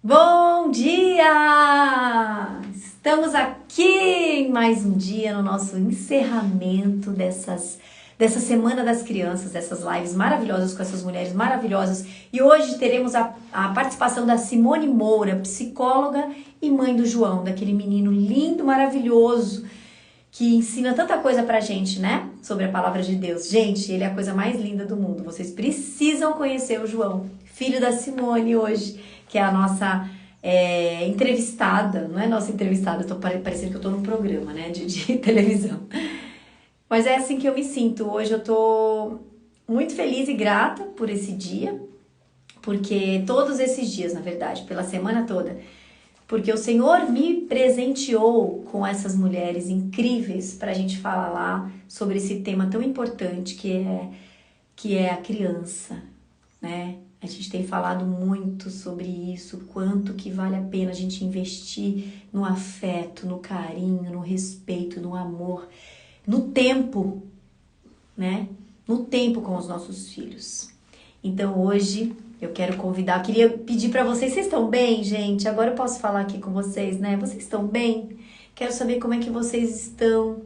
Bom dia! Estamos aqui em mais um dia no nosso encerramento dessa Semana das Crianças, dessas lives maravilhosas com essas mulheres maravilhosas. E hoje teremos a participação da Simone Moura, psicóloga e mãe do João, daquele menino lindo, maravilhoso, que ensina tanta coisa pra gente, né? Sobre a palavra de Deus. Gente, ele é a coisa mais linda do mundo. Vocês precisam conhecer o João, filho da Simone hoje, que é a nossa entrevistada. Não é nossa entrevistada, eu tô parecendo que eu tô num programa, né? De televisão. Mas é assim que eu me sinto. Hoje eu tô muito feliz e grata por esse dia, porque todos esses dias, na verdade, pela semana toda, porque o Senhor me presenteou com essas mulheres incríveis para a gente falar lá sobre esse tema tão importante que é a criança, né? A gente tem falado muito sobre isso, quanto que vale a pena a gente investir no afeto, no carinho, no respeito, no amor, no tempo, né? No tempo com os nossos filhos. Então hoje eu quero convidar, queria pedir para vocês estão bem, gente? Agora eu posso falar aqui com vocês, né? Vocês estão bem? Quero saber como é que vocês estão.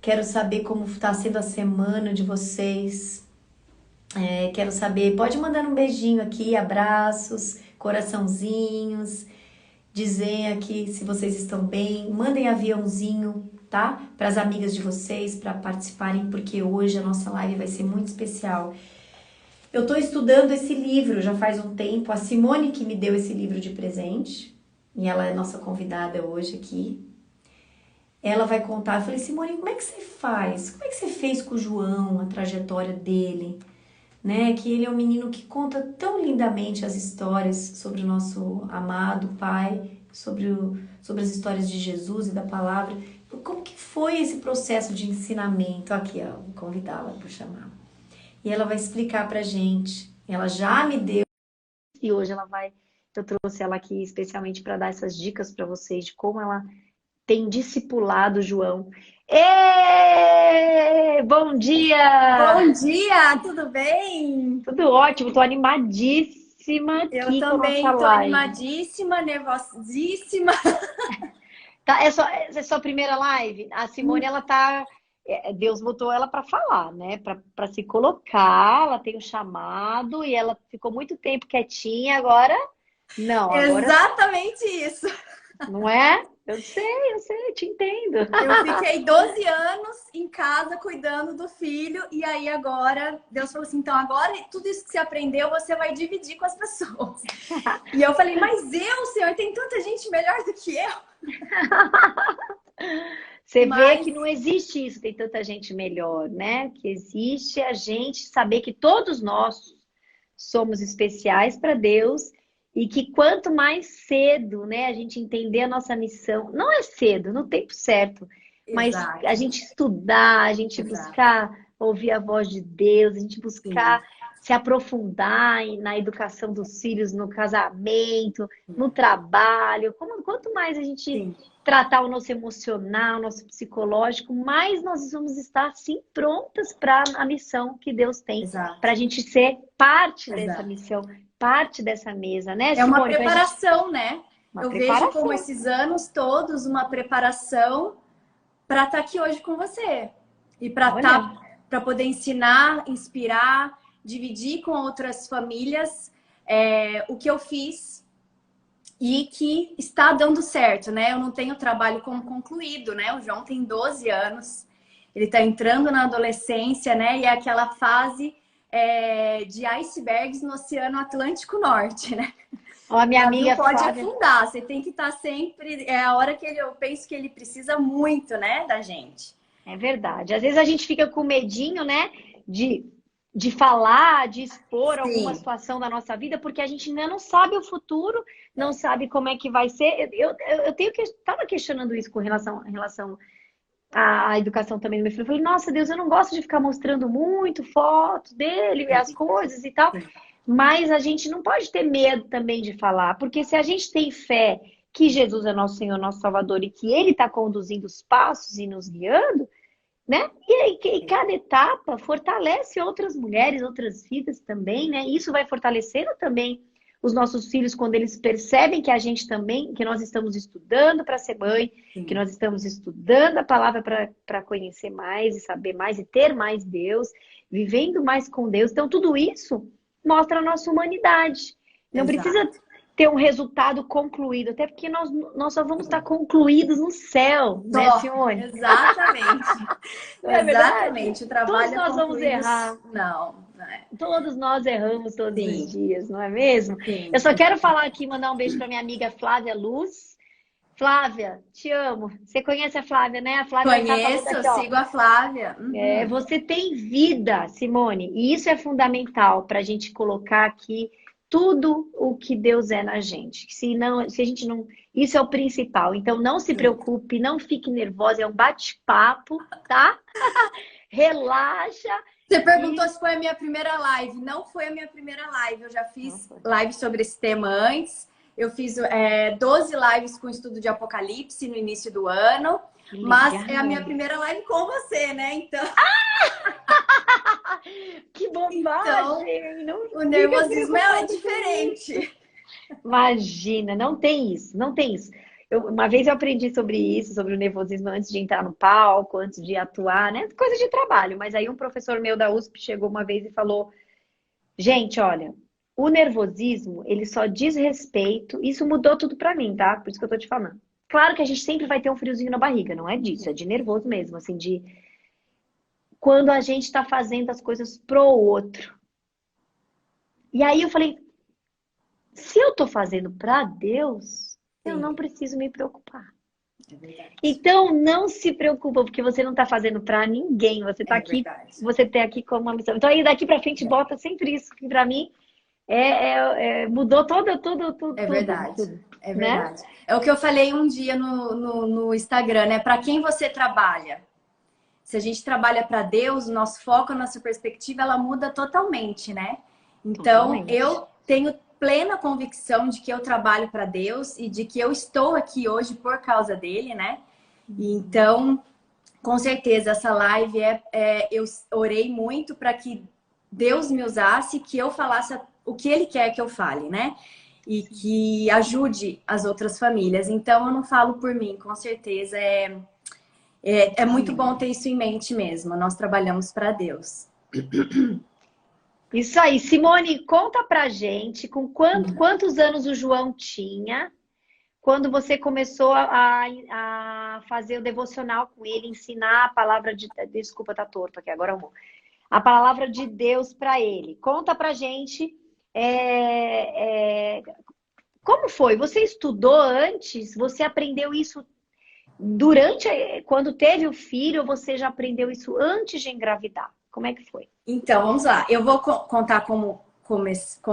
Quero saber como está sendo a semana de vocês. Quero saber, pode mandar um beijinho aqui, abraços, coraçãozinhos, dizer aqui se vocês estão bem. Mandem aviãozinho, tá? Para as amigas de vocês, para participarem, porque hoje a nossa live vai ser muito especial. Eu estou estudando esse livro já faz um tempo. A Simone que me deu esse livro de presente. E ela é nossa convidada hoje aqui. Ela vai contar. Eu falei, Simone, como é que você faz? Como é que você fez com o João, a trajetória dele? Né? Que ele é um menino que conta tão lindamente as histórias sobre o nosso amado Pai, sobre as histórias de Jesus e da palavra. Como que foi esse processo de ensinamento? Aqui, ó, vou convidá-la para chamar. E ela vai explicar pra gente. Ela já me deu e hoje ela vai. Eu trouxe ela aqui especialmente para dar essas dicas para vocês de como ela tem discipulado o João. Bom dia! Bom dia, tudo bem? Tudo ótimo, tô animadíssima Eu aqui com a nossa também tô live. animadíssima, nervosíssima. Tá, é sua primeira live? A Simone, ela tá. Deus botou ela para falar, né? Para se colocar, ela tem o chamado e ela ficou muito tempo quietinha. Agora, não, agora Exatamente isso. não é? Eu sei, te entendo. Eu fiquei 12 anos em casa cuidando do filho e aí agora Deus falou assim, então agora tudo isso que você aprendeu você vai dividir com as pessoas. E eu falei, mas eu, Senhor, tem tanta gente melhor do que eu. Você vê Mas que não existe isso, tem tanta gente melhor, né? Que existe a gente saber que todos nós somos especiais para Deus e que quanto mais cedo, né, a gente entender a nossa missão, não é cedo, no tempo certo, mas a exato, gente estudar, a gente exato. buscar ouvir a voz de Deus, a gente Sim, buscar se aprofundar na educação dos filhos, no casamento, no trabalho, quanto mais a gente sim, tratar o nosso emocional, o nosso psicológico, mais nós vamos estar sim prontas para a missão que Deus tem, para exato, a gente ser parte dessa exato. missão, parte dessa mesa, né, É uma Simone? Para a gente preparação, né? uma Eu vejo como preparação. esses anos todos uma preparação para estar aqui hoje com você e Olha, para poder ensinar, inspirar, dividir com outras famílias o que eu fiz e que está dando certo, né? Eu não tenho trabalho como concluído, né? O João tem 12 anos, ele está entrando na adolescência, né? E é aquela fase de icebergs no Oceano Atlântico Norte, né? ó, a O minha navio amiga pode Flávia, afundar, você tem que estar sempre. É a hora que eu penso que ele precisa muito, né, da gente. é verdade. Às vezes a gente fica com medinho, né, de, de falar, de expor alguma Sim, situação da nossa vida, porque a gente ainda não sabe o futuro, não sabe como é que vai ser. Eu tenho que estava questionando isso com relação à educação também do meu filho. Eu falei, nossa, Deus, eu não gosto de ficar mostrando muito fotos dele, as coisas e tal, sim, mas a gente não pode ter medo também de falar, porque se a gente tem fé que Jesus é nosso Senhor, nosso Salvador e que Ele está conduzindo os passos e nos guiando, né? E cada etapa fortalece outras mulheres, outras vidas também, né? Isso vai fortalecendo também os nossos filhos quando eles percebem que a gente também, que nós estamos estudando para ser mãe, Sim. que nós estamos estudando a palavra para conhecer mais e saber mais e ter mais Deus, vivendo mais com Deus. Então, tudo isso mostra a nossa humanidade. Não Exato. precisa ter um resultado concluído, até porque nós só vamos estar concluídos no céu, né, Só, Simone? exatamente. Não é Exatamente. O trabalho Todos nós vamos errar. Não, não é. Todos nós erramos todos Sim. os dias, não é mesmo? Sim. Eu só quero falar aqui, mandar um beijo para minha amiga Flávia Luz. Flávia, te amo. Você conhece a Flávia, né? A Flávia tá Conheço, falando aqui, ó. sigo a Flávia. Uhum. Você tem vida, Simone, e isso é fundamental para a gente colocar aqui tudo o que Deus é na gente. Se a gente não, isso é o principal. Então não se preocupe, não fique nervosa, é um bate-papo, tá? Relaxa. Você perguntou se foi a minha primeira live. Não foi a minha primeira live. Eu já fiz live sobre esse tema antes. Eu fiz 12 lives com estudo de Apocalipse no início do ano. Mas é a minha primeira live com você, né? Então... Que bobagem! Então, o nervosismo é diferente. Imagina, não tem isso, não tem isso. Uma vez eu aprendi sobre isso, sobre o nervosismo antes de entrar no palco, antes de atuar, né? Coisa de trabalho. Mas aí um professor meu da USP chegou uma vez e falou: gente, olha, o nervosismo, ele só diz respeito. Isso mudou tudo pra mim, tá? Por isso que eu tô te falando. Claro que a gente sempre vai ter um friozinho na barriga, não é disso, é de nervoso mesmo, assim, de quando a gente tá fazendo as coisas pro outro. E aí eu falei, se eu tô fazendo pra Deus, eu não preciso me preocupar. É verdade. Então não se preocupa, porque você não tá fazendo pra ninguém, você tá aqui, verdade. você tem aqui como uma missão. Então aí daqui pra frente bota sempre isso, que pra mim mudou tudo. É verdade. Tudo, É né? verdade. É o que eu falei um dia no Instagram, né? Para quem você trabalha? Se a gente trabalha para Deus, o nosso foco, a nossa perspectiva, ela muda totalmente, né? Então, Totalmente. eu tenho plena convicção de que eu trabalho para Deus e de que eu estou aqui hoje por causa dele, né? E então, com certeza, essa live eu orei muito para que Deus me usasse, que eu falasse o que Ele quer que eu fale, né? E que ajude as outras famílias. Então, eu não falo por mim, com certeza. É muito bom ter isso em mente mesmo. Nós trabalhamos para Deus. Isso aí. Simone, conta pra gente com quantos anos o João tinha quando você começou a fazer o devocional com ele, ensinar a palavra de... Desculpa, tá torto aqui, agora arrumou. A palavra de Deus para ele. Conta pra gente como foi? Você estudou antes? Você aprendeu isso quando teve o filho, ou você já aprendeu isso antes de engravidar? Como é que foi? Então, vamos lá. Eu vou contar como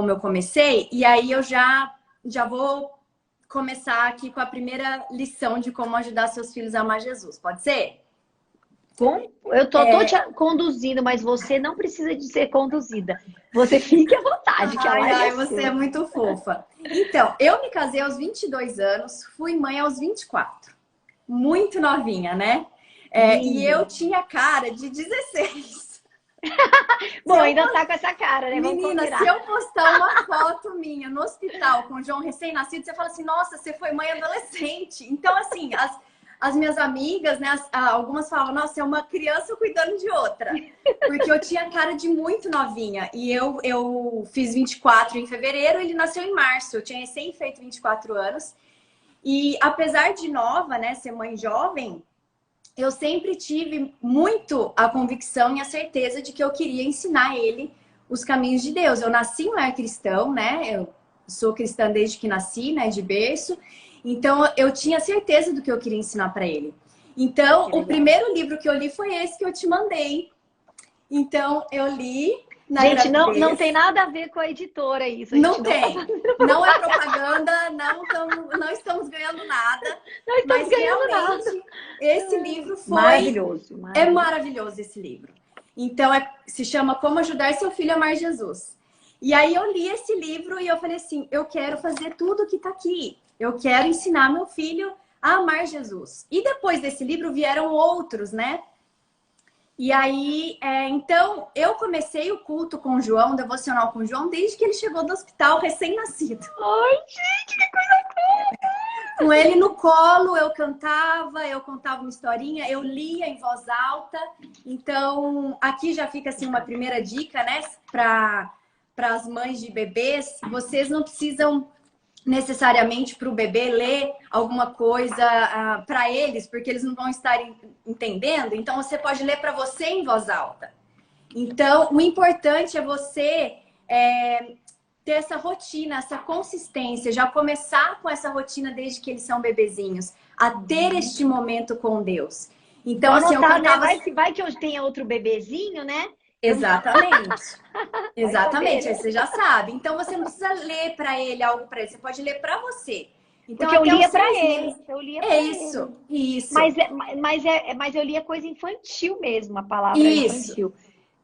eu comecei, e aí eu já vou começar aqui com a primeira lição de como ajudar seus filhos a amar Jesus. Pode ser? Eu tô te conduzindo, mas você não precisa de ser conduzida. Você fique à vontade. Você é muito fofa. Então, eu me casei aos 22 anos, fui mãe aos 24. Muito novinha, né? E eu tinha cara de 16. Bom, ainda tá com essa cara, né? Menina, se eu postar uma foto minha no hospital com o João recém-nascido, você fala assim, nossa, você foi mãe adolescente. Então, assim, as minhas amigas, né, algumas falavam, nossa, é uma criança cuidando de outra. Porque eu tinha cara de muito novinha. E eu fiz 24 em fevereiro, ele nasceu em março. Eu tinha recém feito 24 anos. E apesar de nova, né, ser mãe jovem, eu sempre tive muito a convicção e a certeza de que eu queria ensinar ele os caminhos de Deus. Eu nasci em um lar cristão, né? Eu sou cristã desde que nasci, né, de berço. Então, eu tinha certeza do que eu queria ensinar para ele. Então, o primeiro livro que eu li foi esse que eu te mandei. Então, eu li na Gente, gravidez. não tem nada a ver com a editora isso. Não tem. Não é propaganda, não estamos ganhando nada. Não estamos ganhando realmente, nada. Esse livro foi... Maravilhoso. É maravilhoso esse livro. Então, se chama Como Ajudar Seu Filho a Amar Jesus. E aí eu li esse livro e eu falei assim, eu quero fazer tudo que tá aqui. Eu quero ensinar meu filho a amar Jesus. E depois desse livro vieram outros, né? E aí, então, eu comecei o culto com o João, devocional com o João, desde que ele chegou do hospital, recém-nascido. Ai, gente, que coisa Com ele no colo, eu contava uma historinha, eu lia em voz alta. Então, aqui já fica assim uma primeira dica, né, para as mães de bebês. Vocês não precisam necessariamente para o bebê ler alguma coisa para eles, porque eles não vão estar entendendo. Então, você pode ler para você em voz alta. Então, o importante é você ter essa rotina, essa consistência, já começar com essa rotina desde que eles são bebezinhos, a ter este momento com Deus. Então, assim, anotar, eu cantava... né? Vai que hoje tenha outro bebezinho, né? Exatamente. Exatamente, aí você já sabe. Então, você não precisa ler para ele algo para ele, você pode ler para você. Então, porque eu lia para ele. ele. Eu lia para Isso, ele. isso. Mas eu lia coisa infantil mesmo, a palavra Isso. infantil.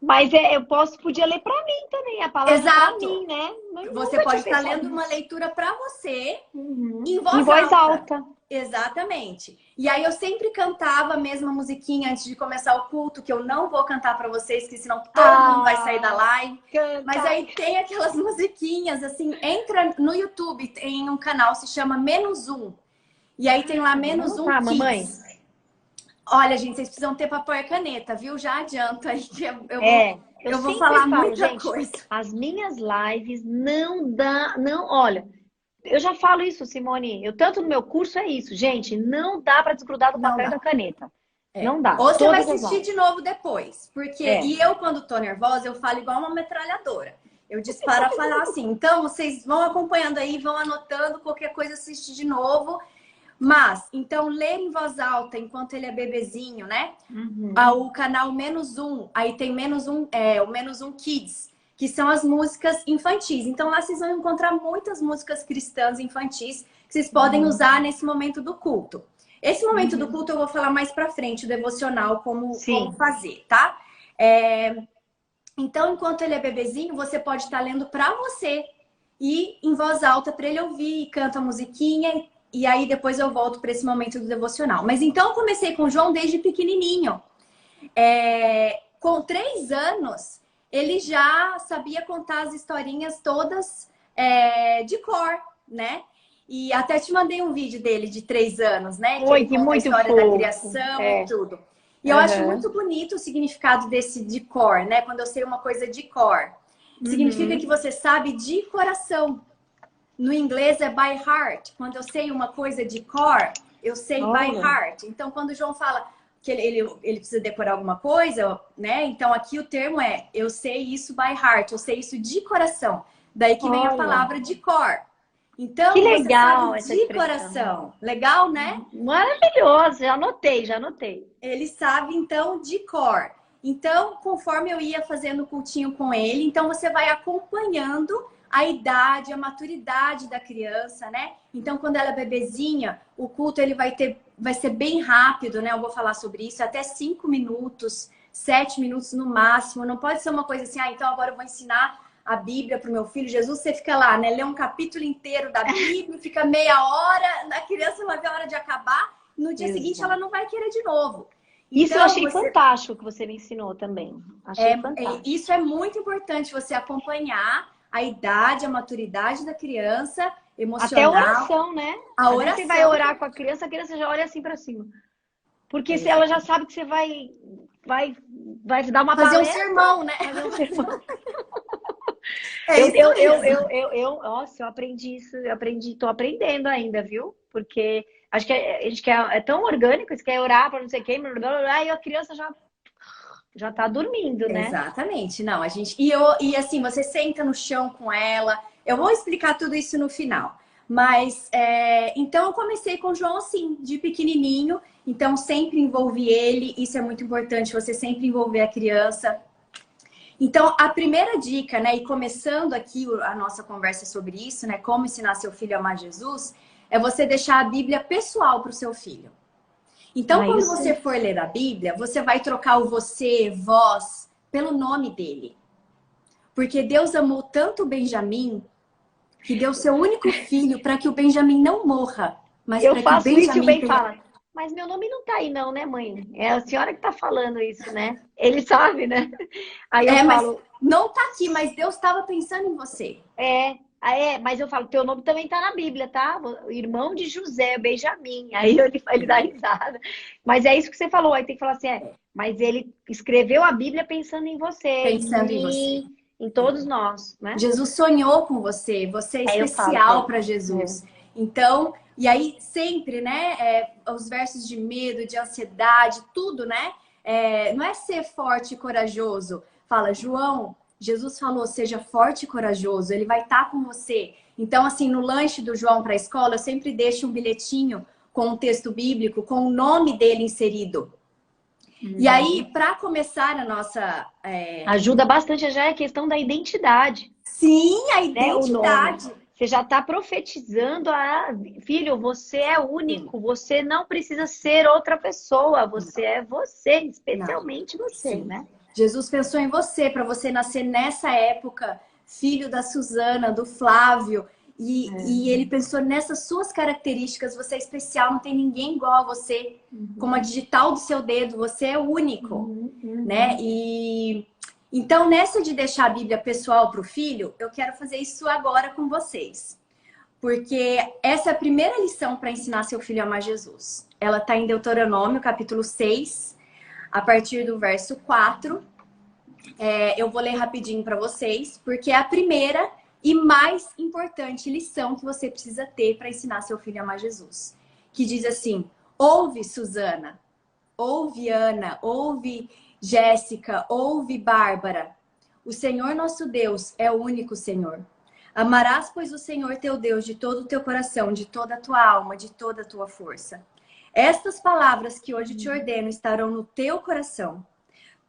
Mas eu podia ler para mim também, a palavra para mim, né? Você pode estar lendo uma leitura para você em voz, em voz alta. Exatamente. E aí eu sempre cantava a mesma musiquinha antes de começar o culto, que eu não vou cantar para vocês, que senão todo mundo vai sair da live. Mas aí tem aquelas musiquinhas, assim, entra no YouTube, tem um canal, se chama Menos Um. E aí tem lá Menos Um Kids. Mamãe? Olha, gente, vocês precisam ter papel e caneta, viu? Já adianto aí que eu vou sempre falar falo, muita gente, coisa. As minhas lives olha, eu já falo isso, Simone, tanto no meu curso é isso, gente, não dá para desgrudar do papel e da caneta. Não dá. Ou você vai assistir de novo depois, porque e eu quando tô nervosa, eu falo igual uma metralhadora. Eu disparo a falar assim. Então, vocês vão acompanhando aí, vão anotando, qualquer coisa assiste de novo. Mas, então, ler em voz alta enquanto ele é bebezinho, né? O canal Menos Um, aí tem o Menos Um Kids, que são as músicas infantis. Então, lá vocês vão encontrar muitas músicas cristãs infantis que vocês podem usar nesse momento do culto. Esse momento do culto eu vou falar mais pra frente, o devocional, como fazer, tá? Então, enquanto ele é bebezinho, você pode estar lendo pra você e em voz alta para ele ouvir, canta a musiquinha. E aí depois eu volto para esse momento do devocional. Mas então eu comecei com o João desde pequenininho. Com 3 anos, ele já sabia contar as historinhas todas de cor, né? E até te mandei um vídeo dele de 3 anos, né? Que ele conta a história da criação e tudo. E eu acho muito bonito o significado desse de cor, né? Quando eu sei uma coisa de cor. Significa que você sabe de coração. No inglês é by heart. Quando eu sei uma coisa de cor, eu sei by heart. Então, quando o João fala que ele precisa decorar alguma coisa, né? Então, aqui o termo eu sei isso by heart. Eu sei isso de coração. Daí que vem a palavra de cor. Então, que legal você sabe de coração. Legal, né? Maravilhoso. Já anotei. Ele sabe, então, de cor. Então, conforme eu ia fazendo o cultinho com ele, então você vai acompanhando a idade, a maturidade da criança, né? Então, quando ela é bebezinha, o culto ele vai ser bem rápido, né? Eu vou falar sobre isso, até 5 minutos, 7 minutos no máximo. Não pode ser uma coisa assim, então agora eu vou ensinar a Bíblia para o meu filho. Jesus, você fica lá, né? Lê um capítulo inteiro da Bíblia, fica meia hora, a criança vai ver a hora de acabar, no dia seguinte ela não vai querer de novo. Isso eu achei fantástico que você me ensinou também. Achei fantástico. Isso é muito importante, você acompanhar a idade, a maturidade da criança, emocional. Até a oração, né? A oração. Você vai orar com a criança já olha assim pra cima. Porque se ela já sabe que você vai dar uma fazer palestra, um sermão, né? Fazer um sermão. Nossa, eu aprendi isso, tô aprendendo ainda, viu? Porque acho que a gente é tão orgânico, você quer orar para não sei quem, e a criança já tá dormindo, né? Exatamente. Não, a gente... E assim, você senta no chão com ela. Eu vou explicar tudo isso no final. Mas, então eu comecei com o João assim, de pequenininho. Então, sempre envolvi ele. Isso é muito importante, você sempre envolver a criança. Então, a primeira dica, né? E começando aqui a nossa conversa sobre isso, né? Como ensinar seu filho a amar Jesus, é você deixar a Bíblia pessoal para o seu filho. Então, quando você for ler a Bíblia, você vai trocar o você, vós, pelo nome dele. Porque Deus amou tanto o Benjamim, que deu seu único filho para que o Benjamim não morra. Mas eu para faço que o Benjamim isso, bem fala. mas meu nome não tá aí não, né, mãe? É a senhora que tá falando isso, né? Ele sabe, né? Aí eu Mas falo, não tá aqui, mas Deus estava pensando em você. mas eu falo, teu nome também tá na Bíblia, tá? O irmão de José, Benjamim. Aí ele dá risada. Mas é isso que você falou, aí tem que falar assim, mas ele escreveu a Bíblia pensando em você, em Pensando em você. mim, em todos nós, né? Jesus sonhou com você, você é Aí eu falo pra especial ele. para Jesus. Então, e aí sempre, né, os versos de medo, de ansiedade, tudo, né? Não é ser forte e corajoso. Fala, João, Jesus falou, seja forte e corajoso, ele vai estar com você. Então, assim, no lanche do João para a escola, eu sempre deixo um bilhetinho com um texto bíblico, com o nome dele inserido. E aí, para começar a nossa. Ajuda bastante, já é a questão da identidade. Sim, a Né? O nome. identidade. Você já está profetizando filho, você é único, você não precisa ser outra pessoa, você é você, especialmente você, Sim. né? Jesus pensou em você, para você nascer nessa época, filho da Suzana, do Flávio, e ele pensou nessas suas características, você é especial, não tem ninguém igual a você, como a digital do seu dedo, você é único, né? E então, nessa de deixar a Bíblia pessoal para o filho, eu quero fazer isso agora com vocês. Porque essa é a primeira lição para ensinar seu filho a amar Jesus. Ela está em Deuteronômio, capítulo 6, a partir do verso 4. Eu vou ler rapidinho para vocês, porque é a primeira e mais importante lição que você precisa ter para ensinar seu filho a amar Jesus. Que diz assim: ouve, Suzana, ouve, Ana, ouve, Jéssica, ouve, Bárbara. O Senhor nosso Deus é o único Senhor. Amarás, pois, o Senhor teu Deus de todo o teu coração, de toda a tua alma, de toda a tua força. Estas palavras que hoje te ordeno estarão no teu coração.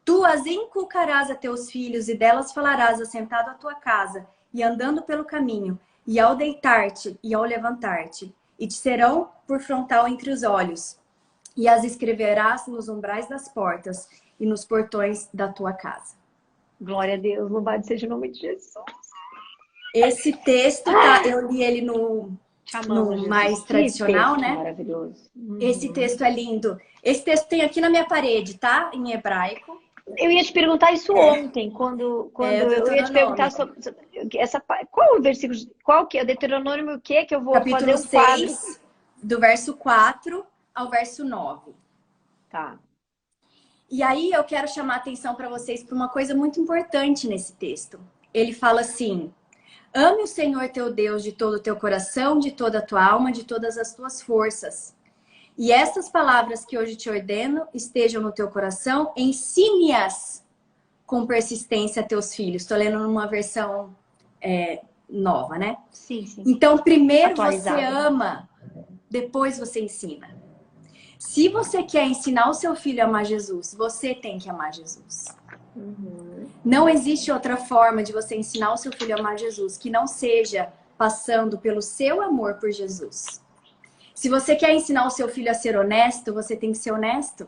Tu as inculcarás a teus filhos e delas falarás assentado à tua casa e andando pelo caminho, e ao deitar-te e ao levantar-te, e te serão por frontal entre os olhos, e as escreverás nos umbrais das portas e nos portões da tua casa. Glória a Deus, louvado seja o nome de Jesus. Esse texto, eu li ele no mais tradicional, texto né? Maravilhoso. Esse texto é lindo. Esse texto tem aqui na minha parede, tá? Em hebraico. Eu ia te perguntar isso ontem, quando eu ia te perguntar sobre essa. Qual o versículo? Qual que é? O Deuteronômio o quê? Que eu vou Capítulo fazer um quadro. 6, do verso 4 ao verso 9. Tá. E aí eu quero chamar a atenção para vocês para uma coisa muito importante nesse texto. Ele fala assim: ame o Senhor teu Deus de todo o teu coração, de toda a tua alma, de todas as tuas forças. E essas palavras que hoje te ordeno estejam no teu coração, ensine-as com persistência a teus filhos. Estou lendo numa versão nova, né? Sim, sim. Então, primeiro Atualizado. você ama, depois você ensina. Se você quer ensinar o seu filho a amar Jesus, você tem que amar Jesus. Não existe outra forma de você ensinar o seu filho a amar Jesus que não seja passando pelo seu amor por Jesus. Se você quer ensinar o seu filho a ser honesto, você tem que ser honesto.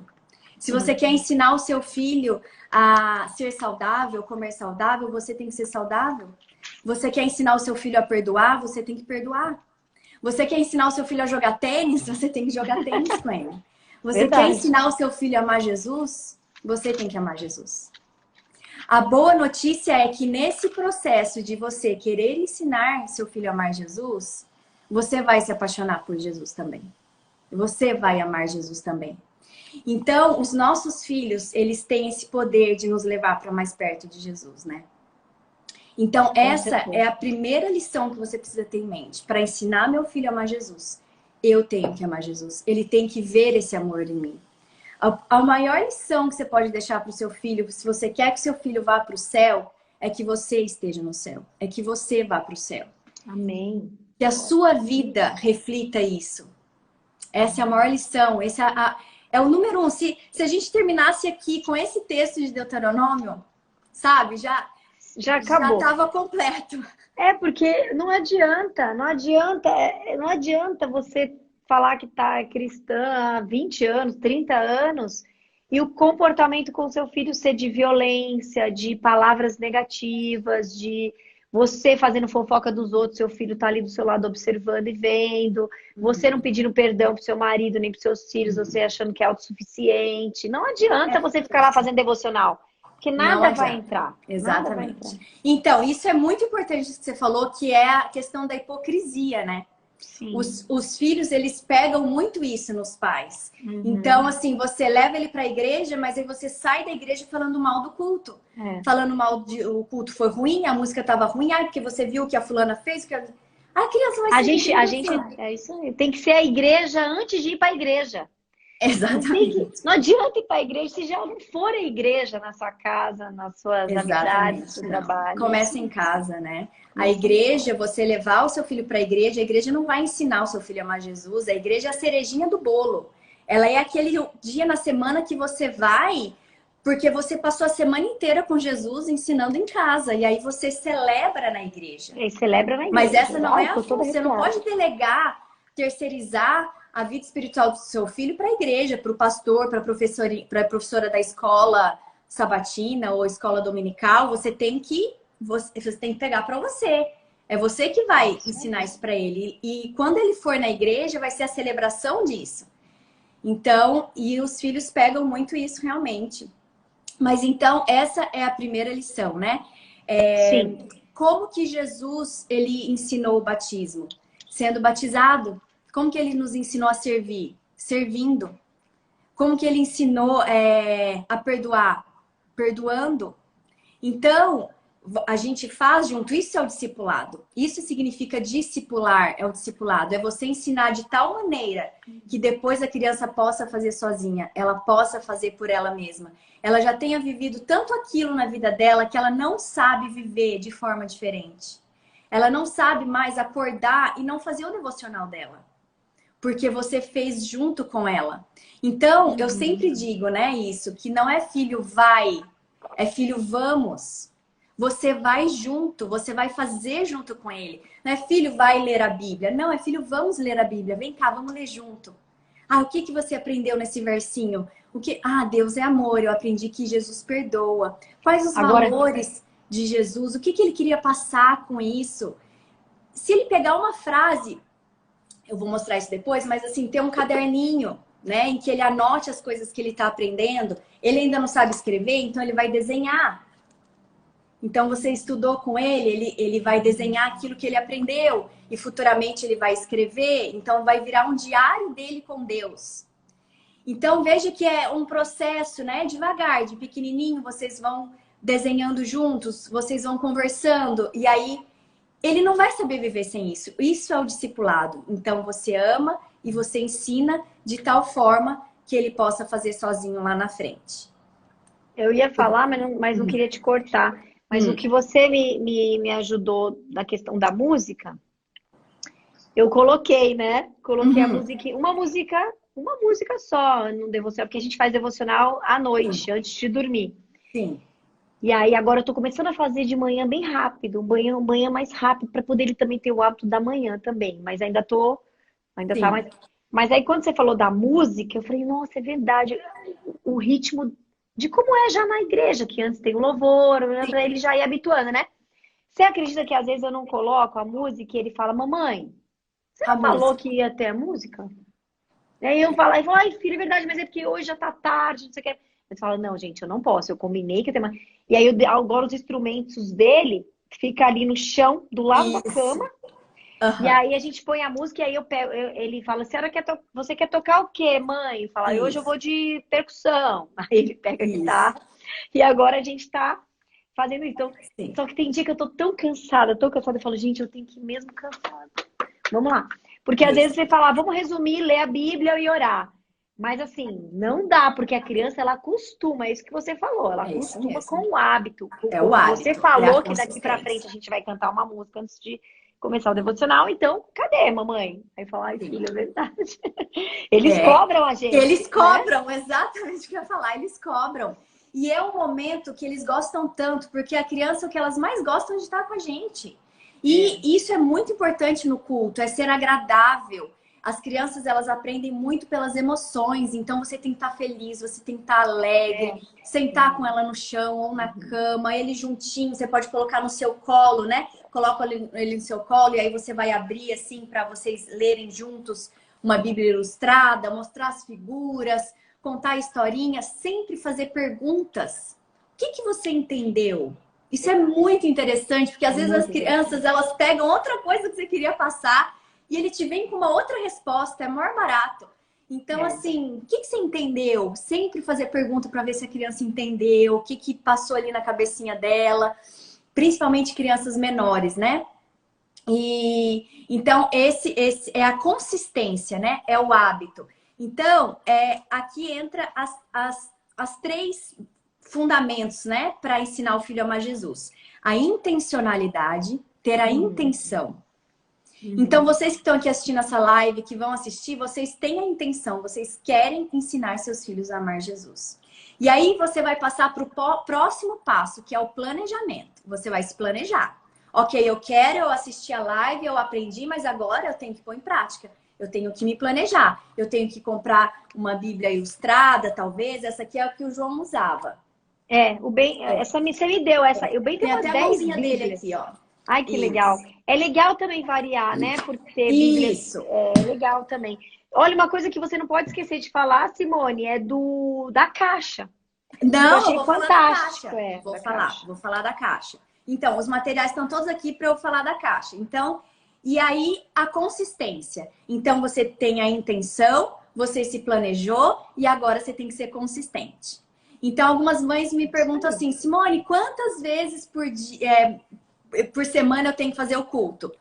Se você quer ensinar o seu filho a ser saudável, comer saudável, você tem que ser saudável. Você quer ensinar o seu filho a perdoar, você tem que perdoar. Você quer ensinar o seu filho a jogar tênis, você tem que jogar tênis com ele. Você quer ensinar o seu filho a amar Jesus, você tem que amar Jesus. A boa notícia é que nesse processo de você querer ensinar seu filho a amar Jesus, você vai se apaixonar por Jesus também. Você vai amar Jesus também. Então, os nossos filhos, eles têm esse poder de nos levar para mais perto de Jesus, né? Então, essa é a primeira lição que você precisa ter em mente. Para ensinar meu filho a amar Jesus, eu tenho que amar Jesus. Ele tem que ver esse amor em mim. A maior lição que você pode deixar para o seu filho, se você quer que seu filho vá para o céu, é que você esteja no céu. É que você vá para o céu. Amém. Que a sua vida reflita isso. Essa é a maior lição. Esse é o número 1. Se a gente terminasse aqui com esse texto de Deuteronômio, sabe? Já acabou. Já estava completo. Porque não adianta você falar que tá cristã há 20 anos, 30 anos, e o comportamento com seu filho ser de violência, de palavras negativas, de você fazendo fofoca dos outros, seu filho tá ali do seu lado observando e vendo, você não pedindo perdão pro seu marido nem pros seus filhos, você achando que é autossuficiente. Não adianta você ficar lá fazendo devocional, porque Não nada vai adianta. entrar. Exatamente. Nada vai entrar. Então, isso é muito importante que você falou, que é a questão da hipocrisia, né? Sim. Os filhos, eles pegam muito isso nos pais. Então, assim, você leva ele para a igreja, mas aí você sai da igreja falando mal do culto. Falando mal o culto foi ruim, a música estava ruim, porque você viu o que a fulana fez, que a criança vai ser a gente é isso aí. Tem que ser a igreja antes de ir para a igreja. Exatamente. Não adianta ir para a igreja se já não for a igreja na sua casa, nas suas amizades, no seu trabalho. Começa em casa, né? A igreja, você levar o seu filho para a igreja não vai ensinar o seu filho a amar Jesus. A igreja é a cerejinha do bolo. Ela é aquele dia na semana que você vai porque você passou a semana inteira com Jesus ensinando em casa. E aí você celebra na igreja. Celebra na igreja. Mas essa não é a função. Você não pode delegar, terceirizar a vida espiritual do seu filho para a igreja, para o pastor, para a professora da escola sabatina ou escola dominical. Você tem que pegar para você. É você que vai ensinar isso para ele. E quando ele for na igreja, vai ser a celebração disso. Então, e os filhos pegam muito isso realmente. Mas então, essa é a primeira lição, né? Sim. Como que Jesus, ele ensinou o batismo? Sendo batizado. Como que ele nos ensinou a servir? Servindo. Como que ele ensinou a perdoar? Perdoando. Então, a gente faz junto. Isso é o discipulado. Isso significa discipular, é o discipulado. É você ensinar de tal maneira que depois a criança possa fazer sozinha. Ela possa fazer por ela mesma. Ela já tenha vivido tanto aquilo na vida dela que ela não sabe viver de forma diferente. Ela não sabe mais acordar e não fazer o devocional dela. Porque você fez junto com ela. Então, eu sempre digo, né, isso, que não é filho vai, é filho vamos. Você vai junto, você vai fazer junto com ele. Não é filho vai ler a Bíblia. Não, é filho vamos ler a Bíblia. Vem cá, vamos ler junto. O que você aprendeu nesse versinho? Deus é amor, eu aprendi que Jesus perdoa. Quais os valores de Jesus? O que ele queria passar com isso? Se ele pegar uma frase... Eu vou mostrar isso depois, mas assim, ter um caderninho, né? Em que ele anote as coisas que ele está aprendendo. Ele ainda não sabe escrever, então ele vai desenhar. Então você estudou com ele vai desenhar aquilo que ele aprendeu. E futuramente ele vai escrever, então vai virar um diário dele com Deus. Então veja que é um processo, né? Devagar, de pequenininho, vocês vão desenhando juntos, vocês vão conversando, e aí... Ele não vai saber viver sem isso. Isso é o discipulado. Então, você ama e você ensina de tal forma que ele possa fazer sozinho lá na frente. Eu ia falar, mas não queria te cortar. Mas o que você me ajudou na questão da música, eu coloquei, né? Coloquei a música, uma música só no devocional, porque a gente faz devocional à noite, antes de dormir. Sim. E aí agora eu tô começando a fazer de manhã bem rápido, um banho mais rápido, para poder ele também ter o hábito da manhã também. Mas ainda tá mais... Mas aí quando você falou da música, eu falei, nossa, é verdade. O ritmo de como é já na igreja, que antes tem o louvor, para ele já ir habituando, né? Você acredita que às vezes eu não coloco a música e ele fala, mamãe, você não falou que ia ter a música? E aí eu falo, ai filho, é verdade, mas é porque hoje já tá tarde, não sei o que. Ele fala, não, gente, eu não posso, eu combinei que ia ter uma... E aí agora os instrumentos dele ficam ali no chão, do lado da cama. E aí a gente põe a música e aí ele fala, você quer tocar o quê, mãe? Fala, hoje eu vou de percussão. Aí ele pega a guitarra e agora a gente tá fazendo isso. Então, só que tem dia que eu tô tão cansada, eu falo, gente, eu tenho que ir mesmo cansada. Vamos lá. Porque às vezes você fala, vamos resumir, ler a Bíblia e orar. Mas assim, não dá, porque a criança, ela acostuma, é isso que você falou, ela acostuma com o hábito. É o hábito. Você falou que daqui pra frente a gente vai cantar uma música antes de começar o devocional, então, cadê, mamãe? Aí fala, ai, filho, é verdade. Eles cobram a gente. Eles cobram, exatamente o que eu ia falar, eles cobram. E é um momento que eles gostam tanto, porque a criança, o que elas mais gostam é de estar com a gente. E isso é muito importante no culto, é ser agradável. As crianças, elas aprendem muito pelas emoções, então você tem que estar feliz, você tem que estar alegre, sentar com ela no chão ou na cama, ele juntinho, você pode colocar no seu colo, né? coloca ele no seu colo e aí você vai abrir assim para vocês lerem juntos uma Bíblia ilustrada, mostrar as figuras, contar historinhas, sempre fazer perguntas. O que que você entendeu? Isso é muito interessante, porque às vezes as crianças, elas pegam outra coisa que você queria passar e ele te vem com uma outra resposta, é maior barato. Então, assim, o que que você entendeu? Sempre fazer pergunta para ver se a criança entendeu, o que que passou ali na cabecinha dela, principalmente crianças menores, né? E então esse é a consistência, né? É o hábito. Então, aqui entra as três fundamentos, né, para ensinar o filho a amar Jesus. A intencionalidade, ter a intenção. Então, vocês que estão aqui assistindo essa live, que vão assistir, vocês têm a intenção, vocês querem ensinar seus filhos a amar Jesus. E aí você vai passar para o próximo passo, que é o planejamento. Você vai se planejar. Ok, eu assisti a live, eu aprendi, mas agora eu tenho que pôr em prática. Eu tenho que me planejar. Eu tenho que comprar uma Bíblia ilustrada, talvez. Essa aqui é o que o João usava. Essa você me deu, essa. Eu bem tenho Tem umas até a 10 mãozinha Bíblias. dele aqui, ó. Ai, que Isso. legal. É legal também variar, né? Por ter Bíblias. Isso. É legal também. Olha, uma coisa que você não pode esquecer de falar, Simone, é da caixa. Não, eu vou falar falar da caixa. Vou falar da caixa. Então, os materiais estão todos aqui para eu falar da caixa. Então, e aí a consistência. Então, você tem a intenção, você se planejou e agora você tem que ser consistente. Então, algumas mães me perguntam assim, Simone, quantas vezes por semana eu tenho que fazer o culto?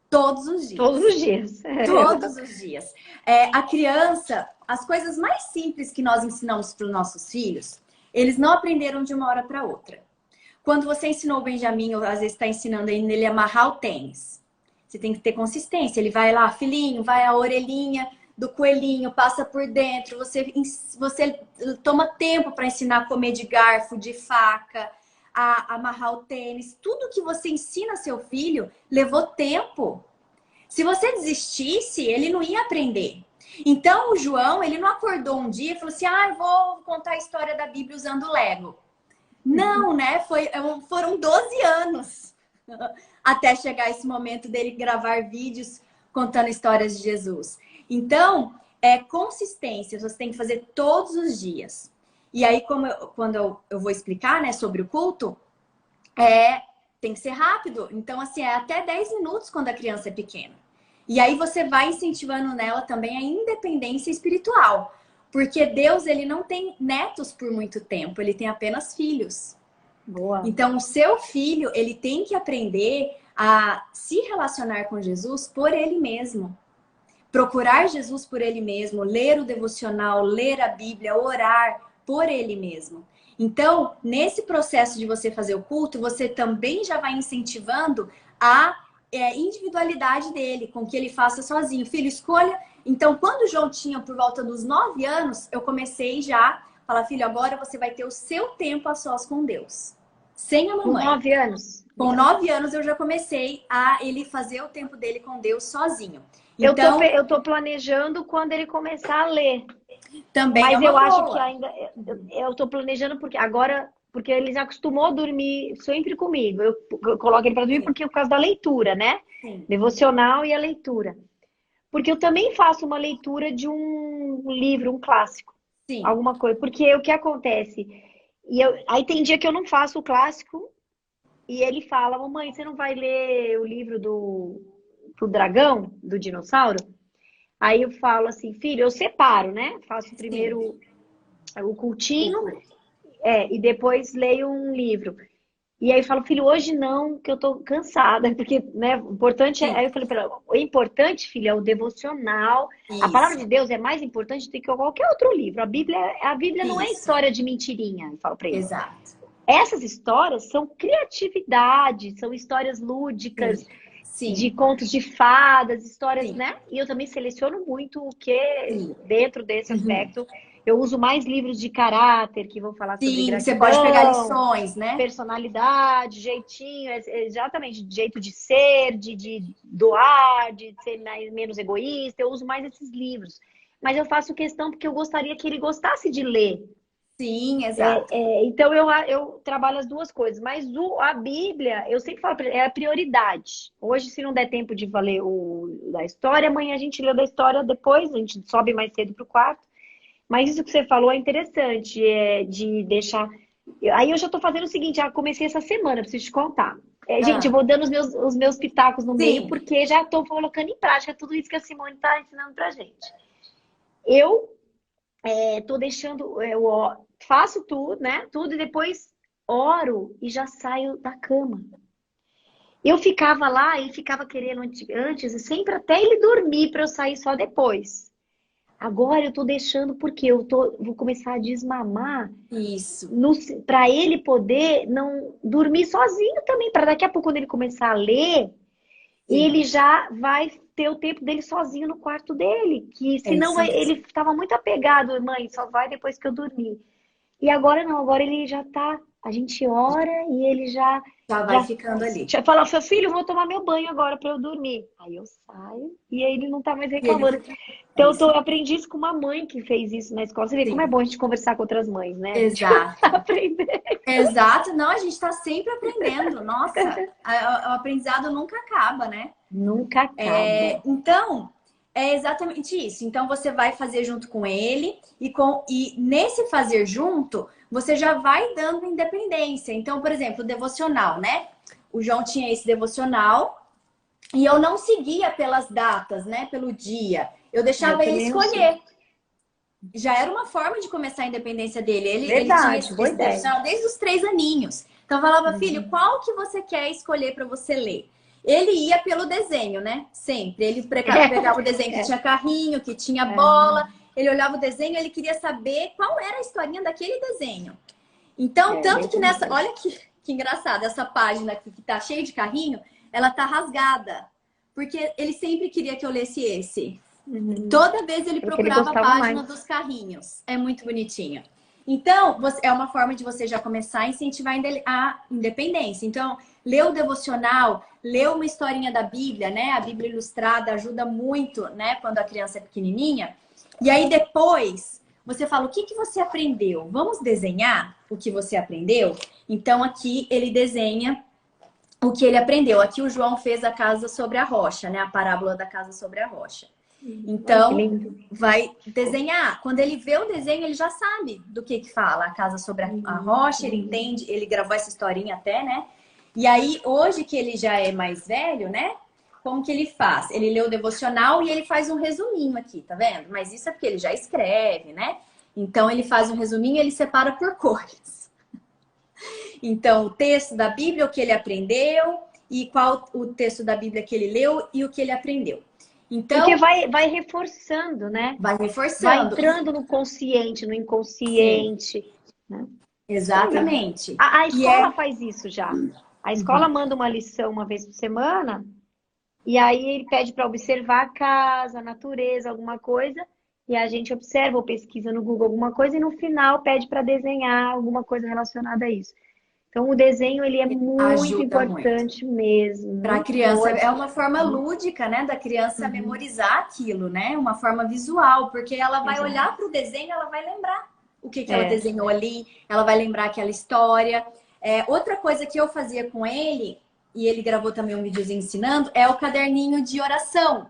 Todos os dias. Todos os dias. Todos os dias. A criança, as coisas mais simples que nós ensinamos para os nossos filhos, eles não aprenderam de uma hora para outra. Quando você ensinou o Benjamin, ou às vezes está ensinando ele a amarrar o tênis, você tem que ter consistência. Ele vai lá, filhinho, vai a orelhinha do coelhinho, passa por dentro. Você toma tempo para ensinar a comer de garfo, de faca, a amarrar o tênis. Tudo que você ensina seu filho levou tempo. Se você desistisse, ele não ia aprender. Então, o João, ele não acordou um dia e falou assim, eu vou contar a história da Bíblia usando Lego. Não, né? Foram 12 anos até chegar esse momento dele gravar vídeos contando histórias de Jesus. Então, consistência. Você tem que fazer todos os dias. E aí, quando eu vou explicar, né, sobre o culto, tem que ser rápido. Então, assim, até 10 minutos quando a criança é pequena. E aí você vai incentivando nela também a independência espiritual. Porque Deus, ele não tem netos por muito tempo, ele tem apenas filhos. Boa. Então, o seu filho, ele tem que aprender a se relacionar com Jesus por ele mesmo. Procurar Jesus por ele mesmo, ler o devocional, ler a Bíblia, orar por ele mesmo. Então, nesse processo de você fazer o culto, você também já vai incentivando a individualidade dele, com que ele faça sozinho. Filho, escolha. Então, quando o João tinha por volta dos 9 anos, eu comecei já a falar, filho, agora você vai ter o seu tempo a sós com Deus. Sem a mamãe. Com 9 anos? Com 9 anos eu já comecei a ele fazer o tempo dele com Deus sozinho. Então, eu tô planejando quando ele começar a ler. Também mas eu boa. acho que ainda... Eu tô planejando porque ele já acostumou a dormir sempre comigo. Eu coloco ele para dormir por causa da leitura, né? Sim. Devocional e a leitura. Porque eu também faço uma leitura de um livro, um clássico. Sim. Alguma coisa. Porque o que acontece? Aí tem dia que eu não faço o clássico e ele fala, mamãe, você não vai ler o livro do dragão, do dinossauro? Aí eu falo assim, filho, eu separo, né? Faço primeiro o cultinho e depois leio um livro. E aí eu falo, filho, hoje não, que eu tô cansada, porque, né, o importante Aí eu falei pra ela, o importante, filho, é o devocional. Isso. A palavra de Deus é mais importante do que qualquer outro livro. A Bíblia não é história de mentirinha, eu falo pra ele. Exato. Essas histórias são criatividade, são histórias lúdicas, Sim. de contos de fadas, histórias, né? E eu também seleciono muito o que dentro desse aspecto. Eu uso mais livros de caráter que vão falar sobre gratidão, você pode pegar lições, né? Personalidade, jeitinho, exatamente, jeito de ser, de doar, de ser menos egoísta. Eu uso mais esses livros. Mas eu faço questão porque eu gostaria que ele gostasse de ler. Sim, exato. Então eu trabalho as duas coisas, mas a Bíblia, eu sempre falo, é a prioridade. Hoje, se não der tempo de ler o da história, amanhã a gente lê o da história, depois a gente sobe mais cedo pro quarto. Mas isso que você falou é interessante, de deixar. Aí eu já tô fazendo o seguinte, já comecei essa semana, preciso te contar. Gente, eu vou dando os meus pitacos no meio, Sim. porque já tô colocando em prática tudo isso que a Simone tá ensinando pra gente. Eu tô deixando, faço tudo, né? Tudo e depois oro e já saio da cama. Eu ficava lá e ficava querendo antes, sempre até ele dormir para eu sair só depois. Agora eu tô deixando porque vou começar a desmamar Isso. para ele poder não dormir sozinho também, para daqui a pouco quando ele começar a ler, Sim. ele já vai ter o tempo dele sozinho no quarto dele, que senão ele estava muito apegado, mãe, só vai depois que eu dormir. E agora não, agora ele já tá, a gente ora e ele já vai ficando ali. Fala, seu filho, eu vou tomar meu banho agora para eu dormir. Aí eu saio e aí ele não tá mais reclamando. Então eu aprendi isso com uma mãe que fez isso na escola. Você vê como é bom a gente conversar com outras mães, né? Exato. Aprender. Exato. Não, a gente tá sempre aprendendo. Nossa, o aprendizado nunca acaba, né? Nunca acaba. Então, é exatamente isso. Então, você vai fazer junto com ele e nesse fazer junto, você já vai dando independência. Então, por exemplo, o devocional, né? O João tinha esse devocional e eu não seguia pelas datas, né? Pelo dia. Eu deixava ele escolher. Já era uma forma de começar a independência dele. Ele tinha esse devocional desde os 3 aninhos. Então, eu falava, filho, qual que você quer escolher para você ler? Ele ia pelo desenho, né? Sempre. Ele pegava o desenho que tinha carrinho, que tinha bola. Ele olhava o desenho, ele queria saber qual era a historinha daquele desenho. Então, tanto que nessa... Olha que engraçado, essa página aqui que tá cheia de carrinho, ela tá rasgada. Porque ele sempre queria que eu lesse esse. Toda vez ele procurava a página dos carrinhos. É muito bonitinho. Então, é uma forma de você já começar a incentivar a independência. Então, ler o devocional, ler uma historinha da Bíblia, né? A Bíblia Ilustrada ajuda muito, né? Quando a criança é pequenininha. E aí, depois, você fala, o que você aprendeu? Vamos desenhar o que você aprendeu? Então, aqui ele desenha o que ele aprendeu. Aqui o João fez a casa sobre a rocha, né? A parábola da casa sobre a rocha. Então, vai desenhar. Quando ele vê o desenho, ele já sabe do que fala. A casa sobre a rocha, ele entende, ele gravou essa historinha até, né? E aí, hoje que ele já é mais velho, né? Como que ele faz? Ele lê o devocional e ele faz um resuminho aqui, tá vendo? Mas isso é porque ele já escreve, né? Então, ele faz um resuminho e ele separa por cores. Então, o texto da Bíblia, o que ele aprendeu, e qual o texto da Bíblia que ele leu e o que ele aprendeu. Então, porque vai reforçando, né? Vai reforçando. Vai entrando no consciente, no inconsciente. Né? Exatamente. A escola faz isso já. A escola manda uma lição uma vez por semana e aí ele pede para observar a casa, a natureza, alguma coisa. E a gente observa ou pesquisa no Google alguma coisa e no final pede para desenhar alguma coisa relacionada a isso. Então, o desenho, ele é muito importante mesmo. Para a criança. É uma forma lúdica, né? Da criança memorizar aquilo, né? Uma forma visual. Porque ela vai olhar para o desenho, ela vai lembrar o que ela desenhou ali. Ela vai lembrar aquela história. Outra coisa que eu fazia com ele, e ele gravou também um videozinho ensinando, é o caderninho de oração.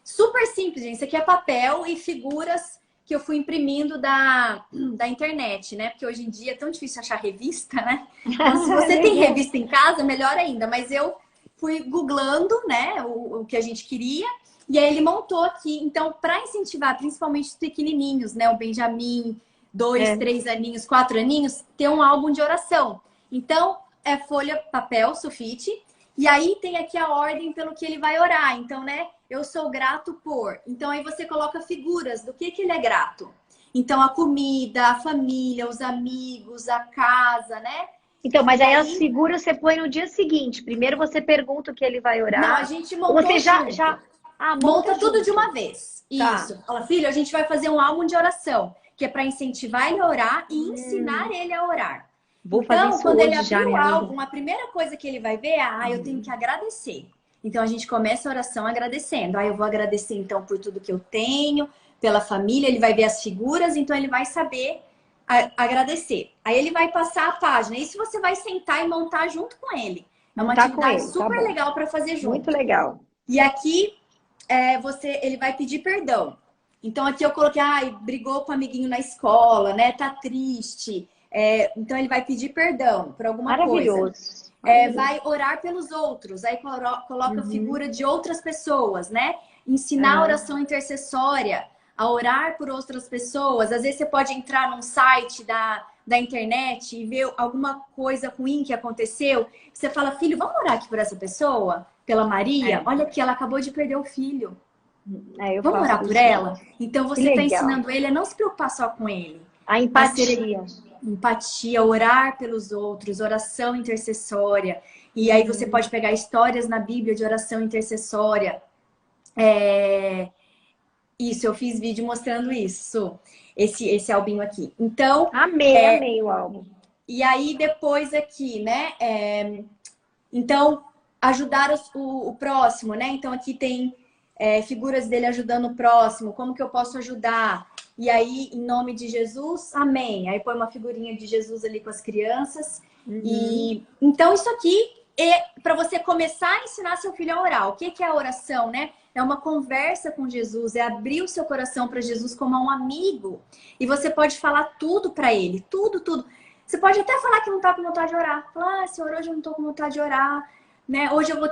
Super simples, gente. Isso aqui é papel e figuras que eu fui imprimindo da internet, né? Porque hoje em dia é tão difícil achar revista, né? Então, se você tem revista em casa, melhor ainda. Mas eu fui googlando, né? O que a gente queria. E aí ele montou aqui. Então, para incentivar, principalmente os pequenininhos, né? O Benjamin, 2, 3 aninhos, 4 aninhos, ter um álbum de oração. Então, é folha, papel, sulfite. E aí tem aqui a ordem pelo que ele vai orar. Então, né? Eu sou grato por. Então, aí você coloca figuras do que ele é grato. Então, a comida, a família, os amigos, a casa, né? Então, mas aí as figuras você põe no dia seguinte. Primeiro você pergunta o que ele vai orar. Não, a gente montou você já monta tudo de uma vez. Isso. Tá. Fala, filho, a gente vai fazer um álbum de oração. Que é para incentivar ele a orar e ensinar ele a orar. Vou fazer isso quando hoje ele abrir já, o álbum, a primeira coisa que ele vai ver é, eu tenho que agradecer. Então, a gente começa a oração agradecendo. Eu vou agradecer, então, por tudo que eu tenho, pela família. Ele vai ver as figuras, então ele vai saber agradecer. Aí ele vai passar a página. Isso você vai sentar e montar junto com ele. É uma Montar com atividade ele, tá super bom. legal para fazer junto. Muito legal. E aqui ele vai pedir perdão. Então aqui eu coloquei, brigou com o amiguinho na escola, né? Tá triste. Então ele vai pedir perdão por alguma Maravilhoso. coisa. Vai orar pelos outros. Aí coloca a figura de outras pessoas, né? Ensinar a oração intercessória, a orar por outras pessoas. Às vezes você pode entrar num site da internet e ver alguma coisa ruim que aconteceu. Você fala, filho, vamos orar aqui por essa pessoa? Pela Maria? Olha aqui, ela acabou de perder o filho. Vamos orar por ela? Então você está ensinando ele a não se preocupar só com ele. A empatia. Empatia, orar pelos outros, oração intercessória. E aí você pode pegar histórias na Bíblia de oração intercessória. Isso, eu fiz vídeo mostrando isso. Esse albinho aqui. Então... Amei o álbum. E aí, depois aqui, né? Então, ajudar o próximo, né? Então, aqui tem figuras dele ajudando o próximo. Como que eu posso ajudar? E aí, em nome de Jesus, amém. Aí põe uma figurinha de Jesus ali com as crianças. E então, isso aqui é para você começar a ensinar seu filho a orar. O que é a oração, né? É uma conversa com Jesus, é abrir o seu coração para Jesus como um amigo. E você pode falar tudo para ele, tudo, tudo. Você pode até falar que não tá com vontade de orar. Falar, Senhor, hoje eu não tô com vontade de orar. Né? Hoje eu vou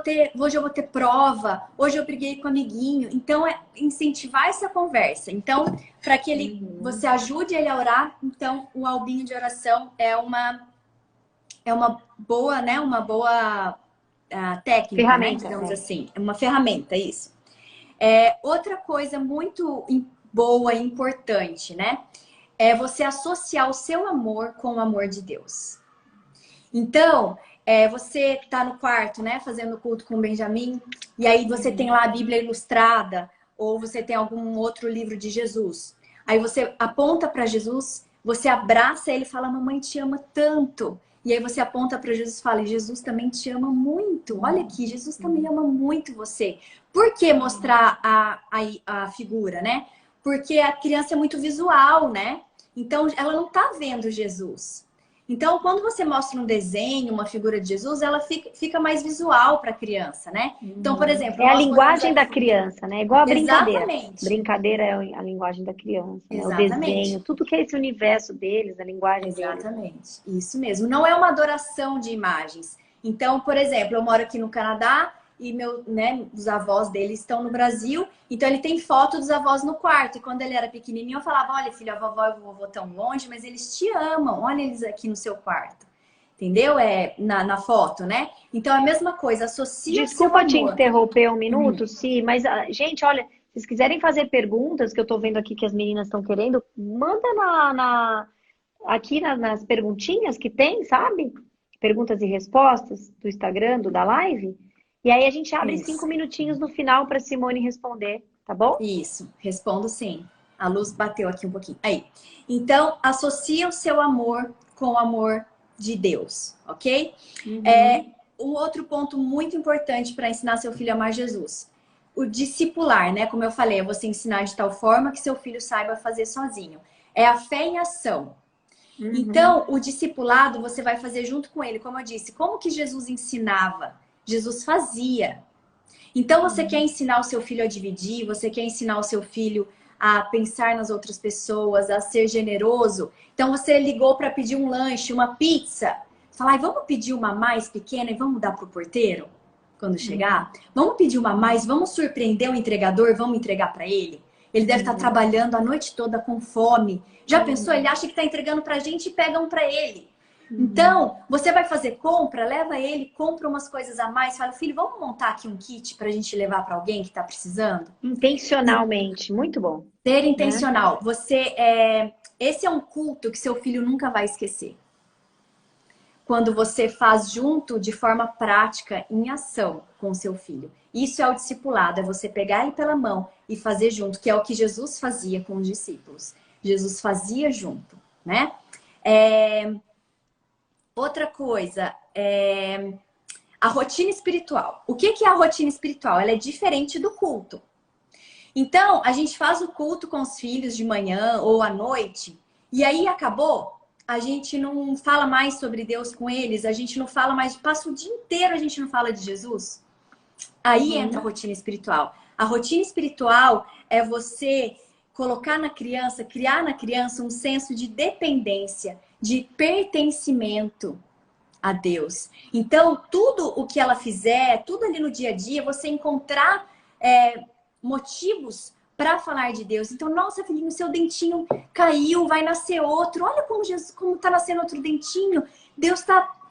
ter prova. Hoje eu briguei com o amiguinho. Então, é incentivar essa conversa. Então, para que você ajude ele a orar, então o albinho de oração é uma boa, né? Uma boa técnica, ferramenta, né? Digamos assim. É uma ferramenta, isso. Outra coisa muito boa e importante, né? É você associar o seu amor com o amor de Deus. Então, você tá no quarto, né? Fazendo culto com o Benjamin. E aí você tem lá a Bíblia Ilustrada. Ou você tem algum outro livro de Jesus. Aí você aponta para Jesus. Você abraça ele e fala, mamãe te ama tanto. E aí você aponta para Jesus e fala, Jesus também te ama muito. Olha aqui, Jesus também ama muito você. Por que mostrar a figura, né? Porque a criança é muito visual, né? Então, ela não tá vendo Jesus. Então, quando você mostra um desenho, uma figura de Jesus, ela fica mais visual para a criança, né? Então, por exemplo... É a linguagem da criança, né? Igual a brincadeira. Exatamente. Brincadeira é a linguagem da criança, né? O Exatamente. desenho, tudo que é esse universo deles, a linguagem deles. Exatamente. Isso mesmo. Não é uma adoração de imagens. Então, por exemplo, eu moro aqui no Canadá e os avós dele estão no Brasil. Então, ele tem foto dos avós no quarto. E quando ele era pequenininho, eu falava, olha, filho, a vovó e o vovô estão longe, mas eles te amam. Olha eles aqui no seu quarto. Entendeu? Na foto, né? Então, é a mesma coisa. Associa Desculpa o seu te amor. interromper um minuto, sim, mas, gente, olha, se vocês quiserem fazer perguntas, que eu tô vendo aqui que as meninas estão querendo, manda aqui nas perguntinhas que tem, sabe? Perguntas e respostas do Instagram, da live. E aí a gente abre 5 minutinhos no final para Simone responder, tá bom? Isso, respondo sim. A luz bateu aqui um pouquinho. Aí. Então, associa o seu amor com o amor de Deus, ok? Um outro ponto muito importante para ensinar seu filho a amar Jesus. O discipular, né? Como eu falei, é você ensinar de tal forma que seu filho saiba fazer sozinho. É a fé em ação. Então, o discipulado você vai fazer junto com ele, como eu disse. Como que Jesus ensinava? Jesus fazia. Então, você quer ensinar o seu filho a dividir, você quer ensinar o seu filho a pensar nas outras pessoas, a ser generoso. Então, você ligou para pedir um lanche, uma pizza. Falar, vamos pedir uma mais pequena e vamos dar para o porteiro quando chegar? Vamos pedir uma mais, vamos surpreender o entregador, vamos entregar para ele? Ele deve estar trabalhando a noite toda com fome. Já pensou? Ele acha que está entregando para a gente e pega um para ele. Então, você vai fazer compra, leva ele, compra umas coisas a mais, fala, filho, vamos montar aqui um kit pra gente levar pra alguém que tá precisando? Intencionalmente, muito bom. Ser intencional. Esse é um culto que seu filho nunca vai esquecer. Quando você faz junto, de forma prática, em ação com seu filho. Isso é o discipulado, é você pegar ele pela mão e fazer junto, que é o que Jesus fazia com os discípulos. Jesus fazia junto, né? Outra coisa, a rotina espiritual. O que é a rotina espiritual? Ela é diferente do culto. Então, a gente faz o culto com os filhos de manhã ou à noite E aí acabou, a gente não fala mais sobre Deus com eles, a gente não fala mais, passa o dia inteiro a gente não fala de Jesus. Aí entra a rotina espiritual. A rotina espiritual é você colocar na criança, criar na criança um senso de dependência, de pertencimento a Deus. Então, tudo o que ela fizer, tudo ali no dia a dia, você encontrar motivos para falar de Deus. Então, nossa, filhinho, seu dentinho caiu, vai nascer outro. Olha como Jesus, como tá nascendo outro dentinho.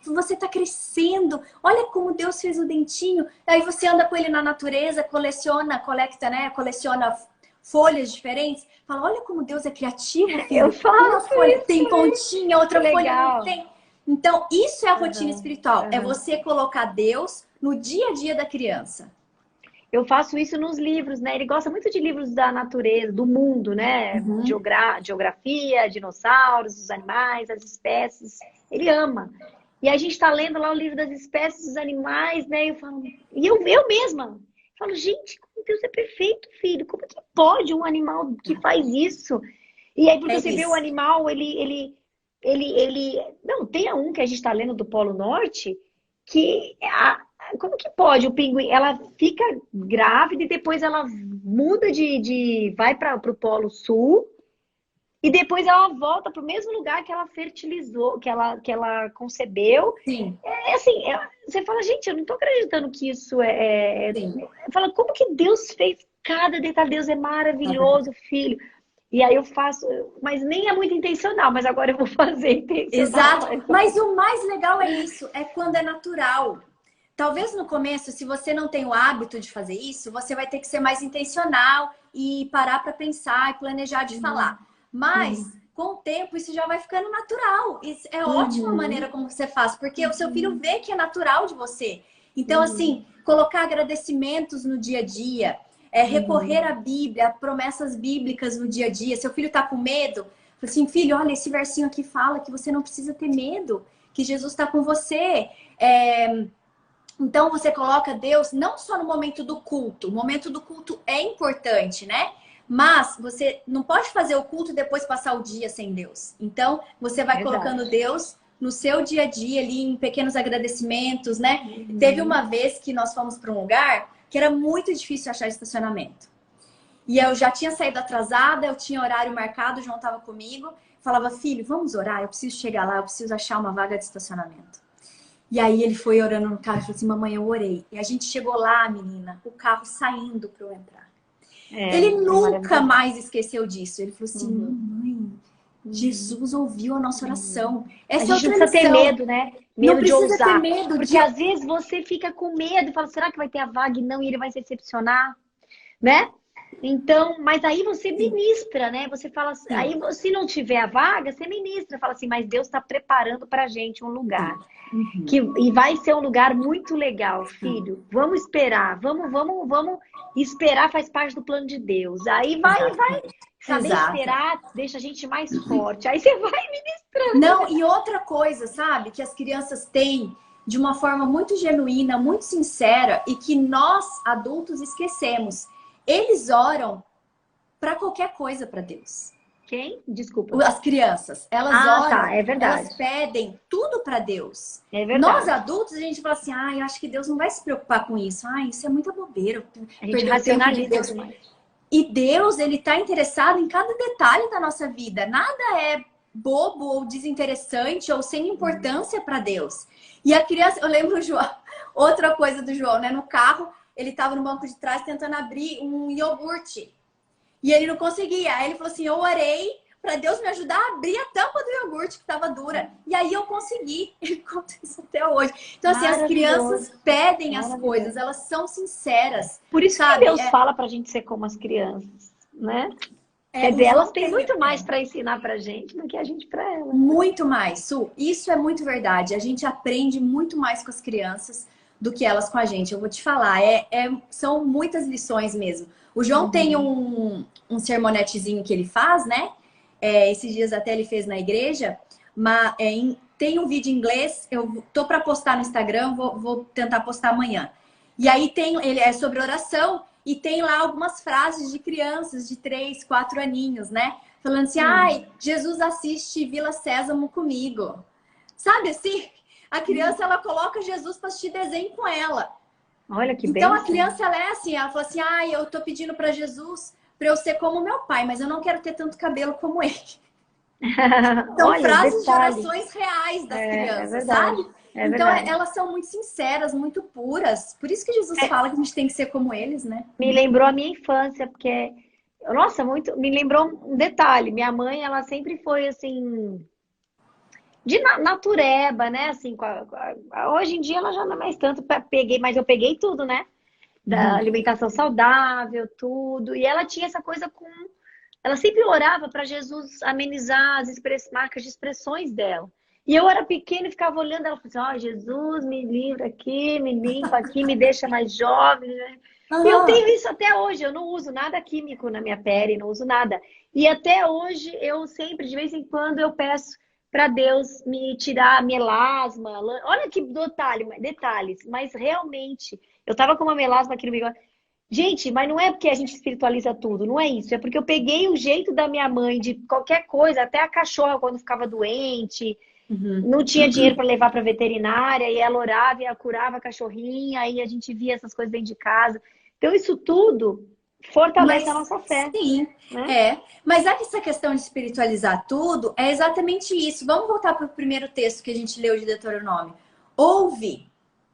Você tá crescendo. Olha como Deus fez o dentinho. Aí você anda com ele na natureza, coleciona folhas diferentes. Fala, olha como Deus é criativo, filho. Eu falo, uma folha tem pontinha, outra folha legal. não tem. Então, isso é a rotina espiritual. É você colocar Deus no dia a dia da criança. Eu faço isso nos livros, né? Ele gosta muito de livros da natureza, do mundo, né? Geografia, dinossauros, os animais, as espécies. Ele ama. E a gente tá lendo lá o livro das espécies dos animais, né? Eu mesma falo, gente, como Deus é perfeito, filho. Como que pode um animal que faz isso? E aí, porque você vê o animal, Não, tem um que a gente tá lendo do Polo Norte, que... Como que pode o pinguim? Ela fica grávida e depois ela muda vai para o Polo Sul e depois ela volta para o mesmo lugar que ela fertilizou, que ela concebeu. Sim. Você fala, gente, eu não estou acreditando que isso Fala, como que Deus fez cada detalhe? Deus é maravilhoso, filho. E aí eu faço, mas nem é muito intencional, mas agora eu vou fazer intencional. Exato. Mas o mais legal é isso, é quando é natural. Talvez no começo, se você não tem o hábito de fazer isso, você vai ter que ser mais intencional e parar para pensar e planejar de falar. Mas, com o tempo, isso já vai ficando natural. Isso é ótima maneira como você faz, porque o seu filho vê que é natural de você. Então, assim, colocar agradecimentos no dia a dia, recorrer à Bíblia, a promessas bíblicas no dia a dia. Seu filho tá com medo, fala assim, filho, olha, esse versinho aqui fala que você não precisa ter medo, que Jesus está com você. Então, você coloca Deus não só no momento do culto. O momento do culto é importante, né? Mas você não pode fazer o culto e depois passar o dia sem Deus. Então, você vai colocando Deus no seu dia a dia ali, em pequenos agradecimentos, né? Teve uma vez que nós fomos para um lugar que era muito difícil achar estacionamento. E eu já tinha saído atrasada, eu tinha horário marcado, o João estava comigo. Falava, filho, vamos orar? Eu preciso chegar lá, eu preciso achar uma vaga de estacionamento. E aí ele foi orando no carro e falou assim, mamãe, eu orei. E a gente chegou lá, menina, o carro saindo para eu entrar. Ele nunca mais esqueceu disso. Ele falou assim, mamãe, Jesus ouviu a nossa oração. Essa a gente não precisa ter medo, né? Medo de ousar. Ter medo porque às vezes você fica com medo e fala, será que vai ter a vaga? E não, e ele vai se decepcionar, né? Então, mas aí você ministra, né? Você fala assim, aí se não tiver a vaga, você ministra, fala assim, mas Deus está preparando pra gente um lugar. E vai ser um lugar muito legal, filho. Vamos esperar, vamos esperar, faz parte do plano de Deus. Aí vai, saber esperar deixa a gente mais forte. Aí você vai ministrando. Não, e outra coisa, sabe, que as crianças têm de uma forma muito genuína, muito sincera e que nós adultos esquecemos. Eles oram para qualquer coisa para Deus. Quem? Desculpa. As crianças, elas oram, tá, é verdade. Elas pedem tudo para Deus. É verdade. Nós adultos, a gente fala assim, eu acho que Deus não vai se preocupar com isso. Isso é muita bobeira. A gente racionaliza demais. E Deus, ele tá interessado em cada detalhe da nossa vida. Nada é bobo ou desinteressante ou sem importância para Deus. E a criança, eu lembro o João, outra coisa do João, né? No carro, ele tava no banco de trás tentando abrir um iogurte. E ele não conseguia. Aí ele falou assim, eu orei para Deus me ajudar a abrir a tampa do iogurte que estava dura. E aí eu consegui. Ele conta isso até hoje. Então, assim, as crianças pedem as coisas, elas são sinceras. Por isso que Deus fala pra gente ser como as crianças, né? Quer dizer, elas têm muito mais para ensinar pra gente do que a gente para elas. Muito mais, Su. Isso é muito verdade. A gente aprende muito mais com as crianças do que elas com a gente. Eu vou te falar, são muitas lições mesmo. O João tem um sermonetezinho que ele faz, né? Esses dias até ele fez na igreja, mas tem um vídeo em inglês, eu tô para postar no Instagram, vou tentar postar amanhã. E aí ele é sobre oração e tem lá algumas frases de crianças de 3, 4 aninhos, né? falando assim, ai, Jesus assiste Vila Sésamo comigo. Sabe assim? A criança, ela coloca Jesus para assistir desenho com ela. Olha que Então, bênção. a criança, ela é assim, ela fala assim, ai, eu tô pedindo para Jesus para eu ser como meu pai, mas eu não quero ter tanto cabelo como ele. São Olha, frases de detalhe. orações reais das É crianças, verdade. sabe? É Então, verdade. elas são muito sinceras, muito puras. Por isso que Jesus fala que a gente tem que ser como eles, né? Me lembrou a minha infância, porque, nossa, muito, me lembrou um detalhe. Minha mãe, ela sempre foi assim, de natureba, né? Assim, hoje em dia ela já não é mais tanto, mas eu peguei tudo, né? Da alimentação saudável, tudo. E ela tinha essa coisa com. Ela sempre orava para Jesus amenizar as marcas de expressões dela. E eu era pequena e ficava olhando ela e falava assim, ó, Jesus, me livra aqui, me limpa aqui, me deixa mais jovem, né? E eu tenho isso até hoje, eu não uso nada químico na minha pele, não uso nada. E até hoje, eu sempre, de vez em quando, eu peço para Deus me tirar melasma. Olha que detalhes, mas realmente, eu tava com uma melasma aqui no bigode. Gente, mas não é porque a gente espiritualiza tudo, não é isso. É porque eu peguei o jeito da minha mãe de qualquer coisa, até a cachorra quando ficava doente, não tinha dinheiro para levar para veterinária, e ela orava e ela curava a cachorrinha, aí a gente via essas coisas dentro de casa. Então, isso tudo fortalece a nossa fé. Sim, né? Mas essa questão de espiritualizar tudo é exatamente isso. Vamos voltar para o primeiro texto que a gente leu de Deuteronômio. Ouve,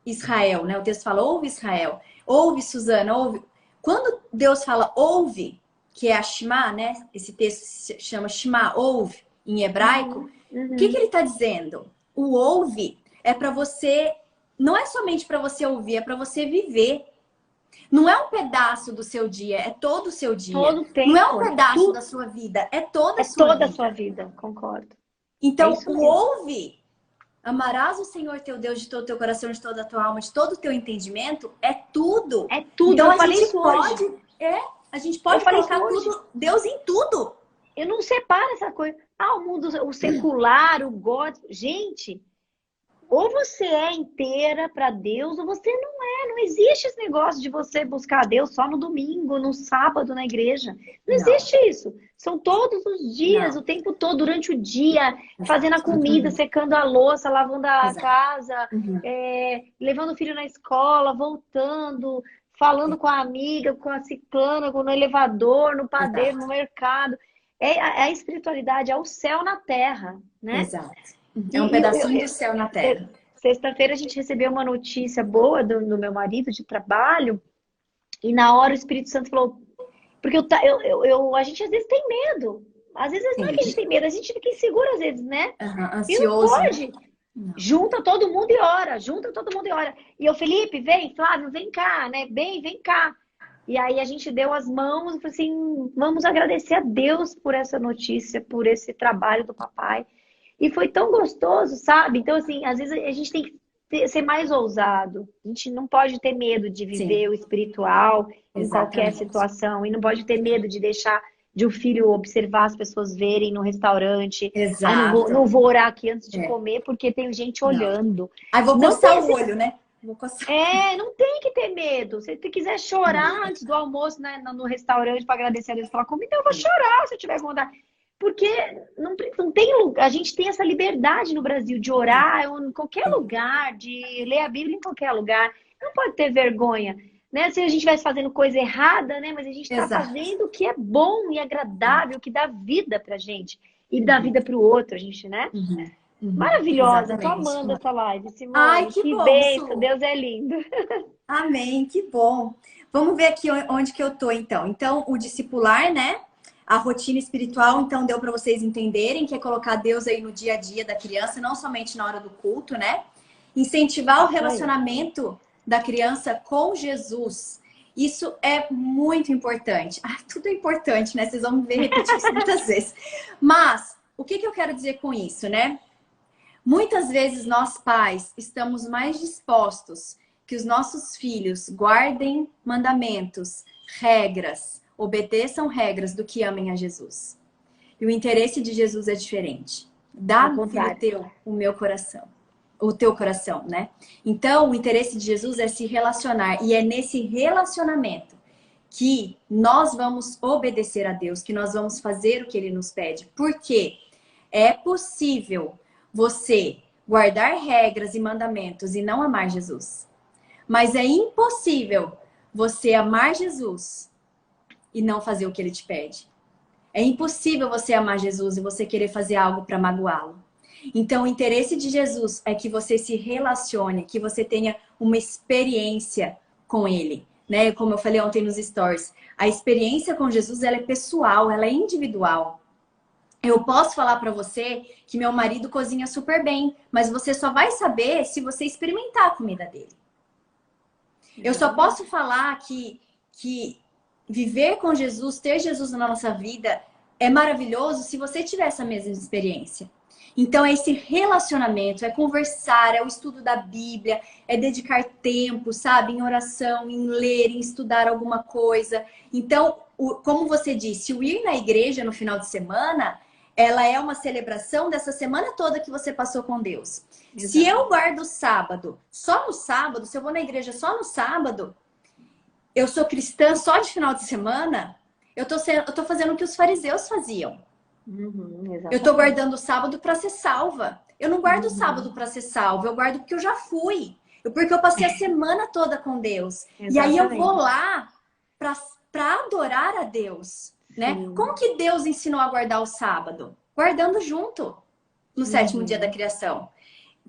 Israel, né? O texto fala, ouve, Israel. Ouve, Suzana, ouve. Quando Deus fala ouve, que é a Shema, né? Esse texto se chama Shema, ouve, em hebraico. O que ele está dizendo? O ouve é para você, não é somente para você ouvir, é para você viver. Não é um pedaço do seu dia, é todo o seu dia. Todo tempo. Não é um pedaço da sua vida, é toda a sua toda vida. a sua vida, concordo. Então, o ouve, amarás o Senhor teu Deus de todo o teu coração, de toda a tua alma, de todo o teu entendimento, é tudo. É tudo, então, eu a falei gente isso pode, hoje. a gente pode colocar tudo, Deus em tudo. Eu não separo essa coisa. Ah, o mundo, o secular, o gótico. Gente, ou você é inteira para Deus, ou você não é. Não existe esse negócio de você buscar a Deus só no domingo, no sábado, na igreja. Não existe isso. São todos os dias, o tempo todo, durante o dia, fazendo a comida, secando a louça, lavando a casa, levando o filho na escola, voltando, falando com a amiga, com a ciclana, no elevador, no padeiro, no mercado. É a espiritualidade, é o céu na terra, né? Exato. É um pedacinho do céu na terra. Sexta-feira a gente recebeu uma notícia boa do meu marido de trabalho, e na hora o Espírito Santo falou, porque a gente às vezes tem medo. Às vezes não é que a gente tem medo, a gente fica inseguro às vezes, né? Ansioso. E não pode. Não. Junta todo mundo e ora, E eu, Felipe, vem, Flávio, vem cá, né? Vem cá. E aí a gente deu as mãos e falou assim, vamos agradecer a Deus por essa notícia, por esse trabalho do papai. E foi tão gostoso, sabe? Então, assim, às vezes a gente tem que ser mais ousado. A gente não pode ter medo de viver o espiritual em qualquer situação. E não pode ter medo de deixar de um filho observar as pessoas verem no restaurante. Exato. Não vou orar aqui antes de comer porque tem gente olhando. Aí vou coçar o olho, né? Não tem que ter medo. Se tu quiser chorar antes do almoço, né, no restaurante para agradecer a Deus pela comida, eu vou chorar se eu tiver vontade. Porque não tem lugar. A gente tem essa liberdade no Brasil de orar em qualquer lugar, de ler a Bíblia em qualquer lugar. Não pode ter vergonha, né? Se a gente estivesse fazendo coisa errada, né? Mas a gente está fazendo o que é bom e agradável, o que dá vida pra gente e dá vida pro outro, a gente, né? Maravilhosa, tô amando essa live, Simone. Ai, que bom, bênção, Deus é lindo. Amém, que bom. Vamos ver aqui onde que eu tô, então. Então, o discipular, né? A rotina espiritual, então, deu para vocês entenderem que é colocar Deus aí no dia a dia da criança, não somente na hora do culto, né? Incentivar o relacionamento da criança com Jesus. Isso é muito importante. Tudo é importante, né? Vocês vão me ver repetir isso muitas vezes. Mas, o que eu quero dizer com isso, né? Muitas vezes nós pais estamos mais dispostos que os nossos filhos guardem mandamentos, regras, obedeçam regras do que amem a Jesus. E o interesse de Jesus é diferente. Dá-me o meu coração. O teu coração, né? Então, o interesse de Jesus é se relacionar. E é nesse relacionamento que nós vamos obedecer a Deus, que nós vamos fazer o que Ele nos pede. Porque é possível você guardar regras e mandamentos e não amar Jesus. Mas é impossível você amar Jesus e não fazer o que Ele te pede. É impossível você amar Jesus e você querer fazer algo para magoá-lo. Então, o interesse de Jesus é que você se relacione, que você tenha uma experiência com Ele, né? Como eu falei ontem nos stories, a experiência com Jesus, ela é pessoal, ela é individual. Eu posso falar para você que meu marido cozinha super bem, mas você só vai saber se você experimentar a comida dele. Eu só posso falar que viver com Jesus, ter Jesus na nossa vida é maravilhoso se você tiver essa mesma experiência. Então, é esse relacionamento, é conversar, é o estudo da Bíblia, é dedicar tempo, sabe? Em oração, em ler, em estudar alguma coisa. Então, como você disse, o ir na igreja no final de semana, ela é uma celebração dessa semana toda que você passou com Deus. Exato. Se eu guardo o sábado, só no sábado, se eu vou na igreja só no sábado, eu sou cristã só de final de semana, eu tô fazendo o que os fariseus faziam. Eu tô guardando o sábado para ser salva. Eu não guardo o sábado para ser salva, eu guardo porque eu já fui. Porque eu passei a semana toda com Deus. Exatamente. E aí eu vou lá para adorar a Deus, né? Como que Deus ensinou a guardar o sábado? Guardando junto no sétimo dia da criação.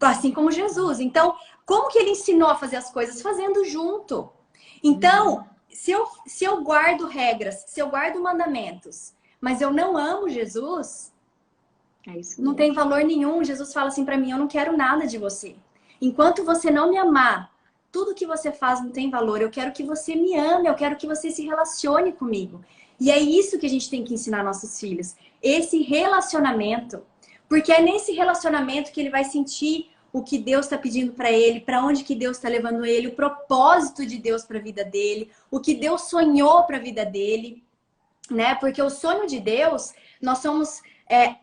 Assim como Jesus. Então, como que ele ensinou a fazer as coisas? Fazendo junto. Então, se eu guardo regras, se eu guardo mandamentos, mas eu não amo Jesus, não tem valor nenhum. Jesus fala assim pra mim, eu não quero nada de você. Enquanto você não me amar, tudo que você faz não tem valor. Eu quero que você me ame, eu quero que você se relacione comigo. E é isso que a gente tem que ensinar nossos filhos. Esse relacionamento. Porque é nesse relacionamento que ele vai sentir o que Deus está pedindo para ele, para onde que Deus está levando ele, o propósito de Deus para a vida dele, o que Deus sonhou para a vida dele. Né? Porque o sonho de Deus, nós somos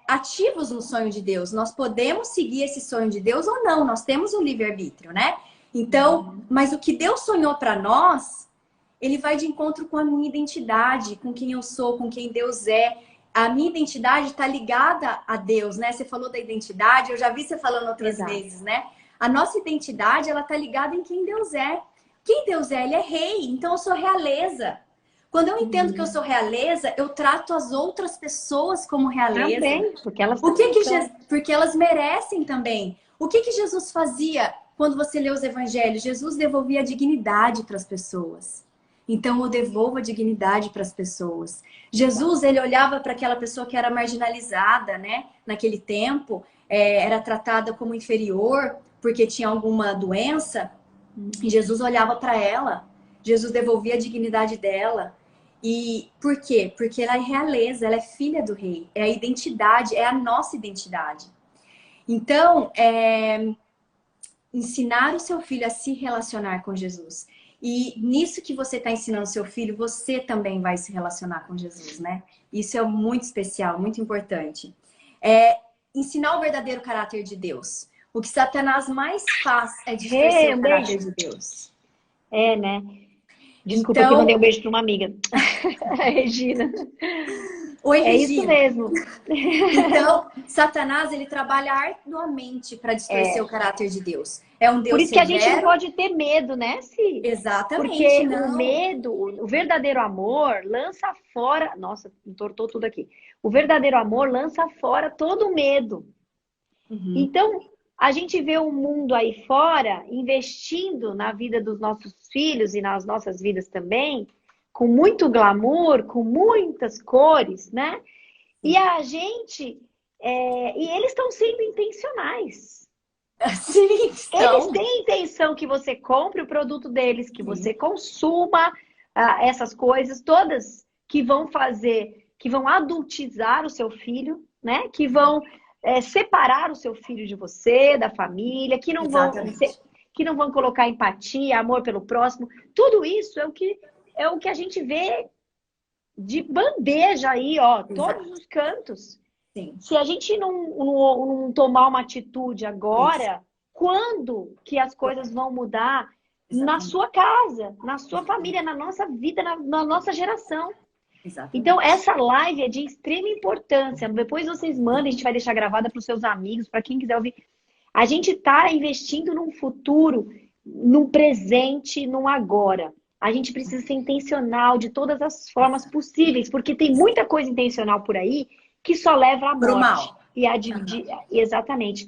ativos no sonho de Deus. Nós podemos seguir esse sonho de Deus ou não. Nós temos um livre-arbítrio, né? Então, mas o que Deus sonhou para nós, ele vai de encontro com a minha identidade, com quem eu sou, com quem Deus é. A minha identidade está ligada a Deus, né? Você falou da identidade, eu já vi você falando outras vezes, né? A nossa identidade, ela está ligada em quem Deus é. Quem Deus é? Ele é rei, então eu sou realeza. Quando eu entendo que eu sou realeza, eu trato as outras pessoas como realeza. Também, porque elas porque elas merecem também. O que Jesus fazia quando você lê os evangelhos? Jesus devolvia a dignidade para as pessoas. Então, eu devolvo a dignidade para as pessoas. Jesus, ele olhava para aquela pessoa que era marginalizada, né? Naquele tempo, era tratada como inferior porque tinha alguma doença. E Jesus olhava para ela. Jesus devolvia a dignidade dela. E por quê? Porque ela é realeza, ela é filha do rei. É a identidade, é a nossa identidade. Então, ensinar o seu filho a se relacionar com Jesus. E nisso que você está ensinando seu filho, você também vai se relacionar com Jesus, né? Isso é muito especial, muito importante. Ensinar o verdadeiro caráter de Deus. O que Satanás mais faz é distorcer o caráter de Deus. Né? Desculpa que eu mandei um beijo para uma amiga. A Regina. Oi, Regina. É isso mesmo. Então, Satanás, ele trabalha arduamente para distorcer o caráter de Deus. É um Deus Por isso severo. Que a gente não pode ter medo, né, Si? Exatamente. Porque o medo, o verdadeiro amor lança fora... Nossa, entortou tudo aqui. O verdadeiro amor lança fora todo o medo. Então, a gente vê o mundo aí fora investindo na vida dos nossos filhos e nas nossas vidas também, com muito glamour, com muitas cores, né? E a gente... e eles estão sendo intencionais. Sim, eles têm intenção que você compre o produto deles, que você consuma essas coisas todas que vão fazer, que vão adultizar o seu filho, né? Que vão separar o seu filho de você, da família, que não vão colocar empatia, amor pelo próximo. Tudo isso é o que a gente vê de bandeja aí, ó, todos os cantos. Sim. Se a gente não tomar uma atitude agora, quando que as coisas vão mudar? na Exatamente. sua casa, na sua família, na nossa vida, na nossa geração. Exatamente. Então, essa live é de extrema importância. Depois vocês mandem, a gente vai deixar gravada para os seus amigos, para quem quiser ouvir. A gente está investindo num futuro, num presente, num agora. A gente precisa ser intencional de todas as formas possíveis, porque tem muita coisa intencional por aí que só leva à Pro morte. mal. E exatamente. E a Exatamente.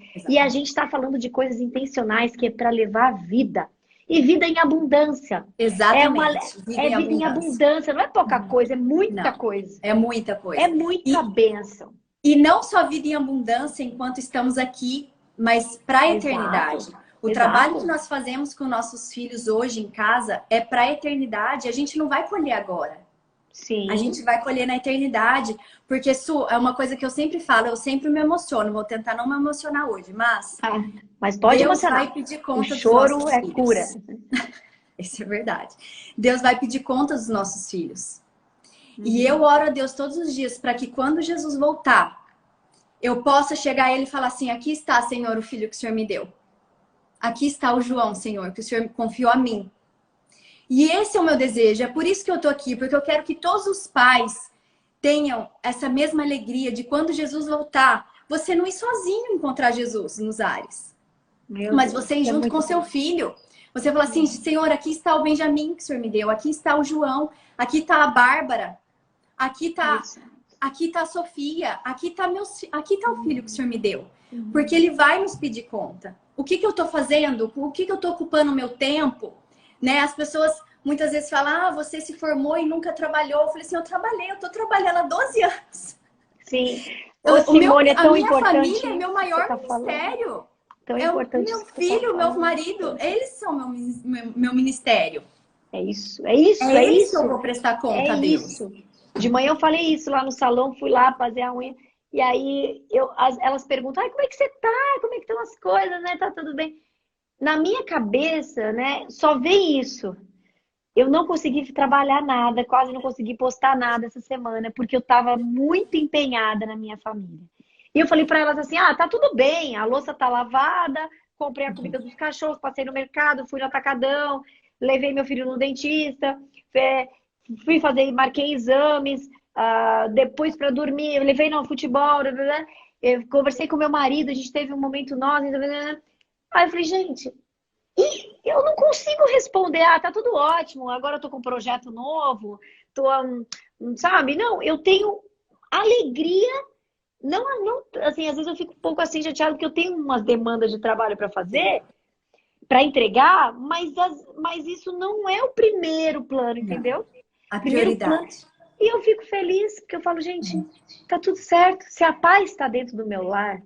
gente está falando de coisas intencionais que é para levar a vida. E vida em abundância. Exatamente. Vida É em vida em abundância. abundância, não é pouca coisa, é muita Não, coisa. é muita coisa. É muita bênção. E não só vida em abundância enquanto estamos aqui, mas para a eternidade. O trabalho que nós fazemos com nossos filhos hoje em casa é para a eternidade. A gente não vai colher agora. Sim. A gente vai colher na eternidade. Porque, Su, é uma coisa que eu sempre falo, eu sempre me emociono. Vou tentar não me emocionar hoje, mas Mas pode Deus emocionar. vai pedir conta O dos choro nossos é filhos. cura. Isso é verdade. Deus vai pedir conta dos nossos filhos. E eu oro a Deus todos os dias para que quando Jesus voltar, eu possa chegar a Ele e falar assim: aqui está, Senhor, o filho que o Senhor me deu. Aqui está o João, Senhor, que o Senhor confiou a mim. E esse é o meu desejo. É por isso que eu tô aqui, porque eu quero que todos os pais tenham essa mesma alegria de quando Jesus voltar, você não ir sozinho encontrar Jesus nos ares. Mas você ir junto com seu filho. Você fala assim: Senhor, aqui está o Benjamin que o Senhor me deu. Aqui está o João. Aqui está a Bárbara. Aqui está a Sofia. Aqui está o filho que o Senhor me deu. Porque ele vai nos pedir conta. O que eu estou fazendo? O que eu estou ocupando o meu tempo? Né? As pessoas muitas vezes falam: você se formou e nunca trabalhou. Eu falei assim: eu trabalhei, eu estou trabalhando há 12 anos. Sim. Simone, é tão a minha importante. família é meu maior ministério. Tão importante. Meu filho, meu marido, eles são meu ministério. É isso. É isso que eu vou prestar conta a Deus. Isso. De manhã eu falei isso lá no salão, fui lá fazer a unha. E aí elas perguntam: como é que você tá? Como é que estão as coisas, né? Tá tudo bem? Na minha cabeça, né, só vem isso. Eu não consegui trabalhar nada, quase não consegui postar nada essa semana, porque eu estava muito empenhada na minha família. E eu falei para elas assim: tá tudo bem, a louça tá lavada, comprei a comida dos cachorros, passei no mercado, fui no atacadão, levei meu filho no dentista, marquei exames, depois para dormir, eu levei no futebol, eu conversei com meu marido, a gente teve um momento nós, aí eu falei: gente, e eu não consigo responder: tá tudo ótimo, agora eu tô com um projeto novo, sabe? Não, eu tenho alegria, não, assim, às vezes eu fico um pouco assim chateada porque eu tenho umas demandas de trabalho para fazer, para entregar, mas isso não é o primeiro plano, entendeu? A prioridade. E eu fico feliz, porque eu falo: gente, tá tudo certo. Se a paz está dentro do meu lar,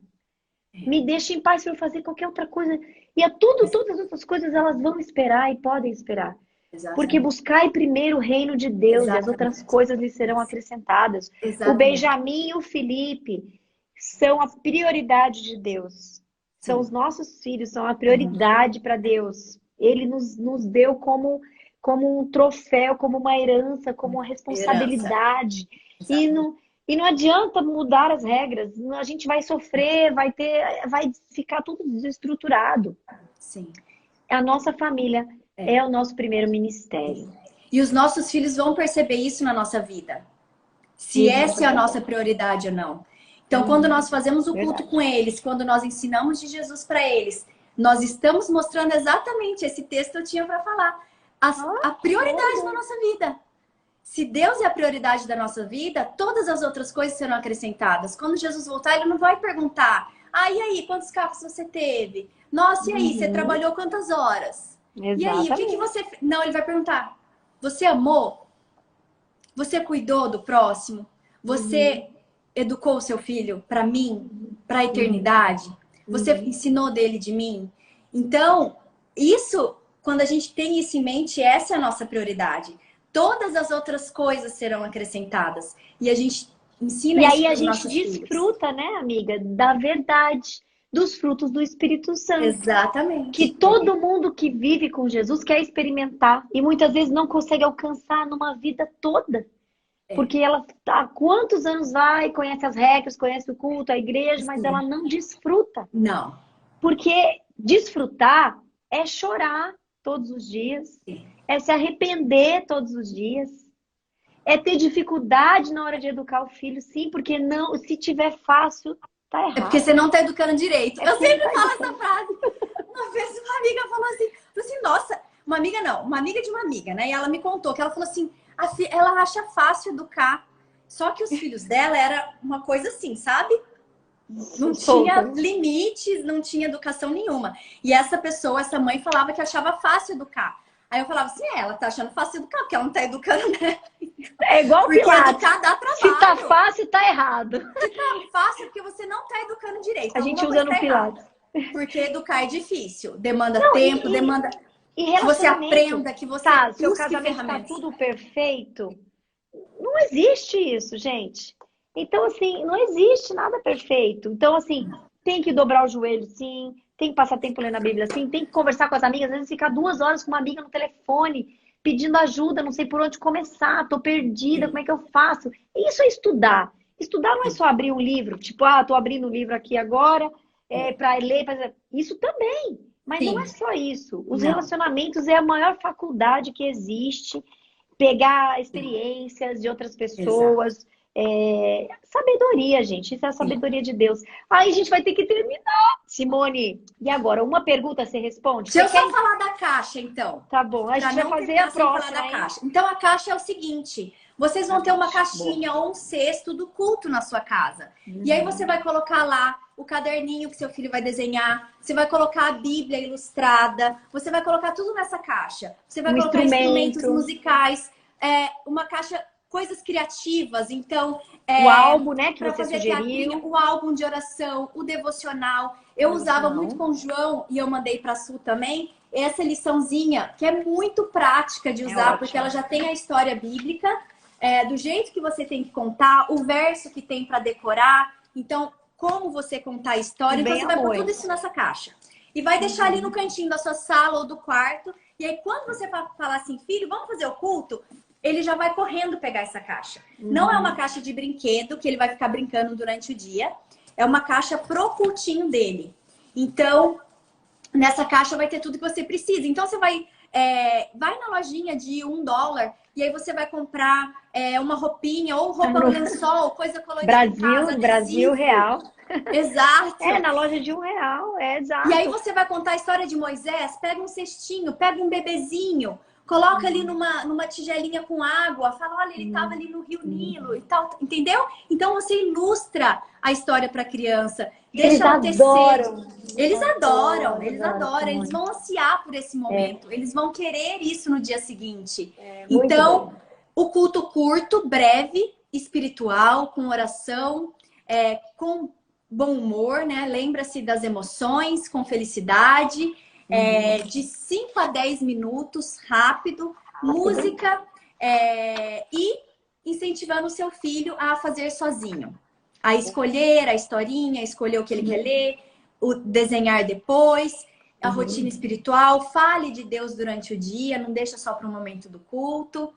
me deixa em paz para eu fazer qualquer outra coisa. E todas as outras coisas, elas vão esperar e podem esperar. Exatamente. Porque buscai primeiro o reino de Deus. Exatamente. E as outras coisas lhe serão acrescentadas. Exatamente. O Benjamin e o Felipe são a prioridade de Deus. São os nossos filhos, são a prioridade para Deus. Ele nos deu como um troféu, como uma herança, como uma responsabilidade. E não adianta mudar as regras. A gente vai sofrer, vai ficar tudo desestruturado. Sim. A nossa família é o nosso primeiro ministério. E os nossos filhos vão perceber isso na nossa vida. Se essa é a nossa prioridade ou não. Então, quando nós fazemos o culto com eles, quando nós ensinamos de Jesus para eles, nós estamos mostrando exatamente esse texto que eu tinha para falar. A prioridade na nossa vida. Se Deus é a prioridade da nossa vida, todas as outras coisas serão acrescentadas. Quando Jesus voltar, Ele não vai perguntar: e aí, quantos carros você teve? Nossa, e aí, você trabalhou quantas horas? Exatamente. E aí, o que você... Não, Ele vai perguntar: você amou? Você cuidou do próximo? Você educou o seu filho para mim? Para a eternidade? Você ensinou dele de mim? Então, isso, quando a gente tem isso em mente, essa é a nossa prioridade. Todas as outras coisas serão acrescentadas. E a gente ensina isso para os nossos filhos. E aí a gente desfruta, né, amiga, da verdade, dos frutos do Espírito Santo. Exatamente. Que todo mundo que vive com Jesus quer experimentar. E muitas vezes não consegue alcançar numa vida toda. Porque ela há quantos anos vai, conhece as regras, conhece o culto, a igreja, mas ela não desfruta. Não. Porque desfrutar é chorar todos os dias, é se arrepender todos os dias, é ter dificuldade na hora de educar o filho, sim, porque não, se tiver fácil, tá É errado. porque você não tá educando direito. É Eu porque sempre não tá falo essa frase. Uma vez uma amiga falou assim, nossa, uma amiga não, uma amiga de uma amiga, né? E ela me contou que ela falou assim, ela acha fácil educar. Só que os filhos dela era uma coisa assim, sabe? Não tinha limites, não tinha educação nenhuma. E essa pessoa, essa mãe, falava que achava fácil educar. Aí eu falava assim, ela tá achando fácil educar, porque ela não tá educando, né? É igual o Porque Pilates. educar dá trabalho. Se tá fácil, tá errado. Se tá fácil, porque você não tá educando direito. A gente Alguma usa coisa no tá Pilates. errada. Porque educar é difícil. Demanda Não, tempo, demanda e que você relacionamento, aprenda, que você tá, seu busque casamento tá ferramentas. tudo perfeito. Não existe isso, gente. Então, assim, não existe nada perfeito. Então, assim, tem que dobrar o joelho, sim. Tem que passar tempo lendo a Bíblia, sim. Tem que conversar com as amigas. Às vezes ficar 2 horas com uma amiga no telefone, pedindo ajuda, não sei por onde começar, tô perdida, como é que eu faço? Isso é estudar. Estudar não é só abrir um livro, tipo, tô abrindo um livro aqui agora, para ler, isso também. Mas não é só isso. Os relacionamentos é a maior faculdade que existe. Pegar experiências de outras pessoas. Sabedoria, gente. Isso é a sabedoria de Deus. Aí a gente vai ter que terminar. Simone, e agora? Uma pergunta você responde? Deixa eu só falar da caixa, então. Tá bom, a gente vai fazer a próxima, hein? Caixa. Então, a caixa é o seguinte. Vocês vão ter uma caixinha ou um cesto do culto na sua casa. E aí você vai colocar lá o caderninho que seu filho vai desenhar. Você vai colocar a Bíblia ilustrada. Você vai colocar tudo nessa caixa. Você vai colocar instrumentos musicais. Uma caixa, coisas criativas. Então, o álbum, né, que pra você fazer sugeriu. O álbum de oração, o devocional. Eu usava muito com o João e eu mandei para a Su também. Essa liçãozinha, que é muito prática de usar, porque ela já tem a história bíblica. Do jeito que você tem que contar, o verso que tem para decorar. Então, como você contar a história. Então, você vai pôr tudo isso nessa caixa. E vai deixar ali no cantinho da sua sala ou do quarto. E aí, quando você falar assim, filho, vamos fazer o culto? Ele já vai correndo pegar essa caixa. Não é uma caixa de brinquedo, que ele vai ficar brincando durante o dia. É uma caixa pro cultinho dele. Então, nessa caixa vai ter tudo que você precisa. Então, você vai na lojinha de $1 e aí você vai comprar uma roupinha ou roupa no lençol, coisa colorida em casa. Brasil real. Exato. Na loja de R$1, exato. E aí você vai contar a história de Moisés, pega um cestinho, pega um bebezinho, coloca ali numa tigelinha com água, fala, olha, ele estava ali no Rio Nilo e tal, entendeu? Então você ilustra a história para a criança, deixa ela ter sede. Eles adoram, eles vão ansiar por esse momento, eles vão querer isso no dia seguinte. Então, o culto curto, breve, espiritual, com oração, com bom humor, né? Lembra-se das emoções, com felicidade. De 5 a 10 minutos, rápido, música e incentivando o seu filho a fazer sozinho. A escolher a historinha, escolher o que ele quer ler, o desenhar depois, a rotina espiritual, fale de Deus durante o dia, não deixa só para o momento do culto.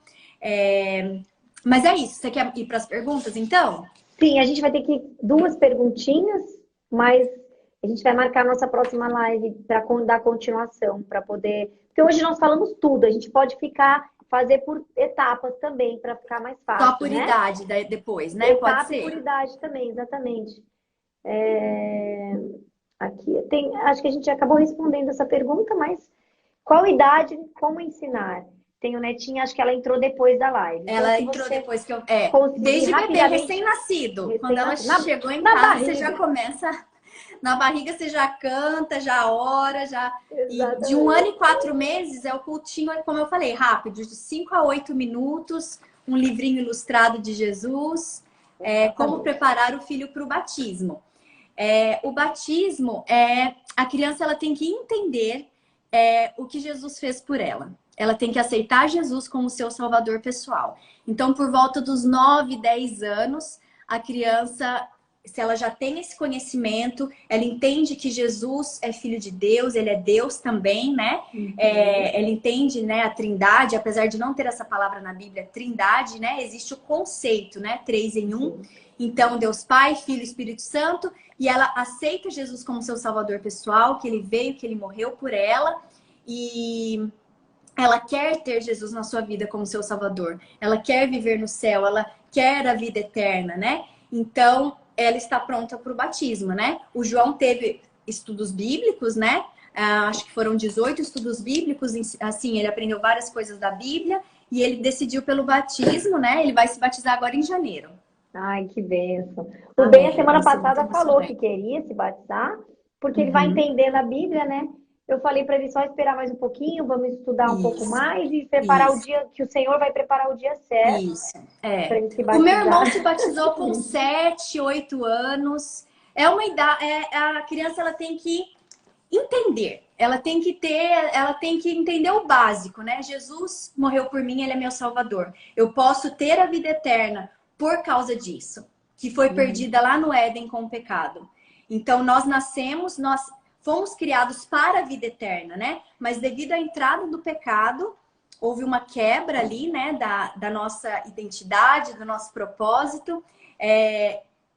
Mas é isso, você quer ir para as perguntas, então? Sim, a gente vai ter que 2 perguntinhas, mas a gente vai marcar a nossa próxima live para dar continuação, para poder... Porque hoje nós falamos tudo, a gente pode fazer por etapas também, para ficar mais fácil, só por idade depois, né? Etapa pode ser. E por idade também, exatamente. Aqui acho que a gente acabou respondendo essa pergunta, mas qual idade, como ensinar? Tem o Netinho, acho que ela entrou depois da live. Ela entrou depois que eu... desde bebê, recém-nascido. Quando ela chegou em casa, barriga. Você já começa... Na barriga você já canta, já ora, já... E de 1 ano e 4 meses é o cultinho, como eu falei, rápido. De 5 a 8 minutos, um livrinho ilustrado de Jesus. Como preparar o filho para o batismo. O batismo, a criança ela tem que entender o que Jesus fez por ela. Ela tem que aceitar Jesus como seu salvador pessoal. Então, por volta dos 9, 10 anos, a criança, se ela já tem esse conhecimento, ela entende que Jesus é filho de Deus, ele é Deus também, né? Ela entende, né, a trindade, apesar de não ter essa palavra na Bíblia, trindade, né? Existe o conceito, né? 3 em 1. Então, Deus Pai, Filho e Espírito Santo. E ela aceita Jesus como seu salvador pessoal, que ele veio, que ele morreu por ela. E ela quer ter Jesus na sua vida como seu Salvador. Ela quer viver no céu, ela quer a vida eterna, né? Então, ela está pronta para o batismo, né? O João teve estudos bíblicos, né? Acho que foram 18 estudos bíblicos, assim, ele aprendeu várias coisas da Bíblia e ele decidiu pelo batismo, né? Ele vai se batizar agora em janeiro. Ai, que bênção. O Ben, a semana Vai ser muito passada, falou emocionante. que queria se batizar, porque ele vai entendendo a Bíblia, né? Eu falei para ele só esperar mais um pouquinho, vamos estudar um pouco Isso, mais e preparar o isso. dia, que o Senhor vai preparar o dia certo Isso, para é. ele se O meu irmão batizar. se batizou com 7, 8 anos. É uma idade, a criança ela tem que entender. Ela tem que entender o básico, né? Jesus morreu por mim, ele é meu salvador. Eu posso ter a vida eterna por causa disso, que foi perdida lá no Éden com o pecado. Então nós nascemos, nós fomos criados para a vida eterna, né? Mas devido à entrada do pecado, houve uma quebra ali, né, da nossa identidade, do nosso propósito.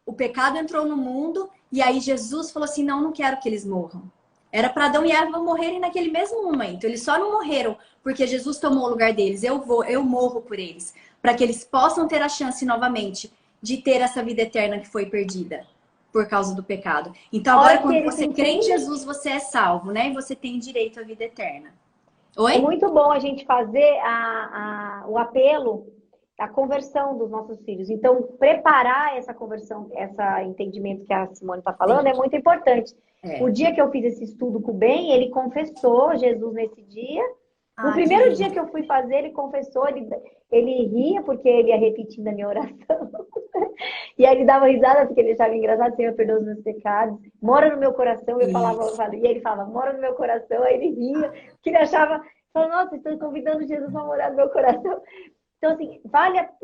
O pecado entrou no mundo e aí Jesus falou assim: não quero que eles morram. Era para Adão e Eva morrerem naquele mesmo momento. Eles só não morreram porque Jesus tomou o lugar deles. Eu morro por eles, para que eles possam ter a chance novamente de ter essa vida eterna que foi perdida por causa do pecado. Então agora, Olha que quando eles você crê em entendem. Jesus, você é salvo, né? E você tem direito à vida eterna. É Oi? muito bom a gente fazer o apelo, a conversão dos nossos filhos. Então, preparar essa conversão, esse entendimento que a Simone está falando, Sim. é muito importante. O É. dia que eu fiz esse estudo com o Ben, ele confessou Jesus nesse dia. No Ah, que primeiro dia lindo. que eu fui fazer, ele confessou, ele ria porque ele ia repetindo a minha oração. E aí ele dava risada porque ele achava engraçado: Senhor, perdoa os meus pecados, mora no meu coração. E ele falava, mora no meu coração. Aí ele ria, porque ele achava, nossa, estou convidando Jesus a morar no meu coração. Então, assim,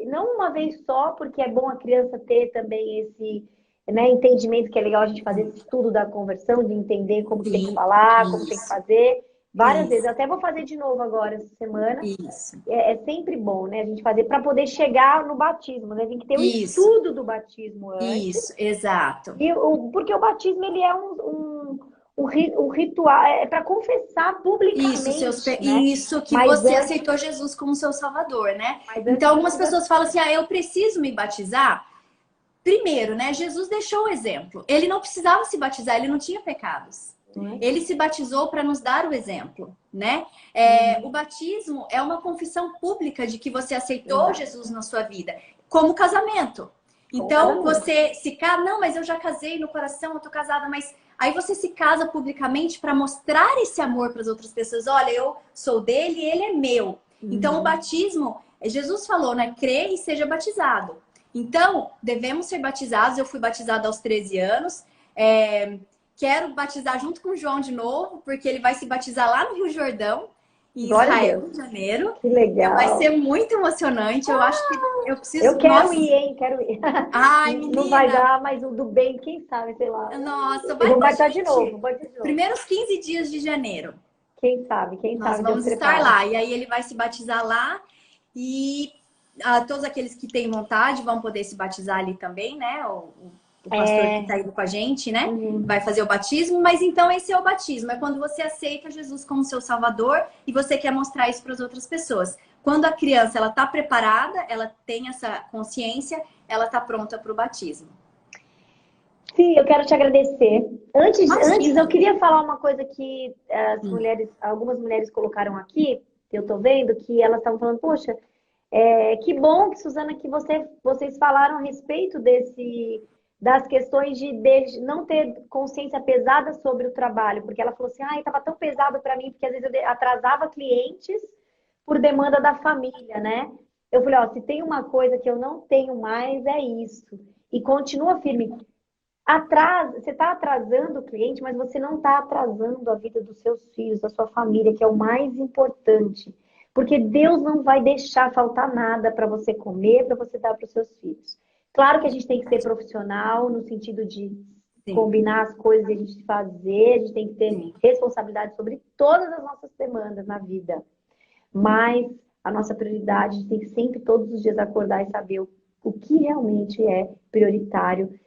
não uma vez só, porque é bom a criança ter também esse, né, entendimento, que é legal a gente fazer esse estudo da conversão, de entender como que tem que Sim, falar, como tem que isso, fazer. Várias vezes. isso, Eu até vou fazer de novo agora essa semana. isso, É sempre bom, né? A gente fazer para poder chegar no batismo, né? Tem que ter o isso, estudo do batismo antes. isso, exato. Porque o batismo, ele é um ritual, é para confessar publicamente, né? Isso que Mas você antes, aceitou Jesus como seu Salvador, né? mas Então antes algumas precisa. pessoas falam assim: "Ah, eu preciso me batizar". Primeiro, né? Jesus deixou o exemplo. Ele não precisava se batizar, ele não tinha pecados. Né? Ele se batizou para nos dar o exemplo, né? O batismo é uma confissão pública de que você aceitou Exato. Jesus na sua vida, como casamento. Então, você se casa, não, mas eu já casei no coração, eu tô casada, mas aí você se casa publicamente para mostrar esse amor para as outras pessoas. Olha, eu sou dele e ele é meu. Então, o batismo, Jesus falou, né? Crê e seja batizado. Então, devemos ser batizados. Eu fui batizada aos 13 anos. Quero batizar junto com o João de novo, porque ele vai se batizar lá no Rio Jordão, em Israel, em janeiro. Que legal. Vai ser muito emocionante. Eu acho que eu preciso. Eu quero ir, hein? Quero ir. Ai, menina. Não vai dar, mas o do bem, quem sabe, sei lá. Nossa, Eu vai vou com a batizar de gente. novo. Primeiros 15 dias de janeiro. Quem sabe, Nós vamos estar lá. E aí ele vai se batizar lá. E todos aqueles que têm vontade vão poder se batizar ali também, né? O pastor que está indo com a gente, né? Vai fazer o batismo. Mas então esse é o batismo. É quando você aceita Jesus como seu Salvador e você quer mostrar isso para as outras pessoas. Quando a criança ela está preparada, ela tem essa consciência, ela está pronta para o batismo. Sim, eu quero te agradecer. Antes, eu queria falar uma coisa que algumas mulheres colocaram aqui, que eu tô vendo, que elas estavam falando: poxa, que bom, que Suzana, que vocês falaram a respeito das questões de não ter consciência pesada sobre o trabalho, porque ela falou assim: estava tão pesado para mim, porque às vezes eu atrasava clientes por demanda da família, né? Eu falei: se tem uma coisa que eu não tenho mais, é isso. E continua firme. Você está atrasando o cliente, mas você não está atrasando a vida dos seus filhos, da sua família, que é o mais importante. Porque Deus não vai deixar faltar nada para você comer, para você dar para os seus filhos. Claro que a gente tem que ser profissional, no sentido de combinar as coisas e a gente fazer, a gente tem que ter responsabilidade sobre todas as nossas demandas na vida. Mas a nossa prioridade, a gente tem que sempre, todos os dias, acordar e saber o que realmente é prioritário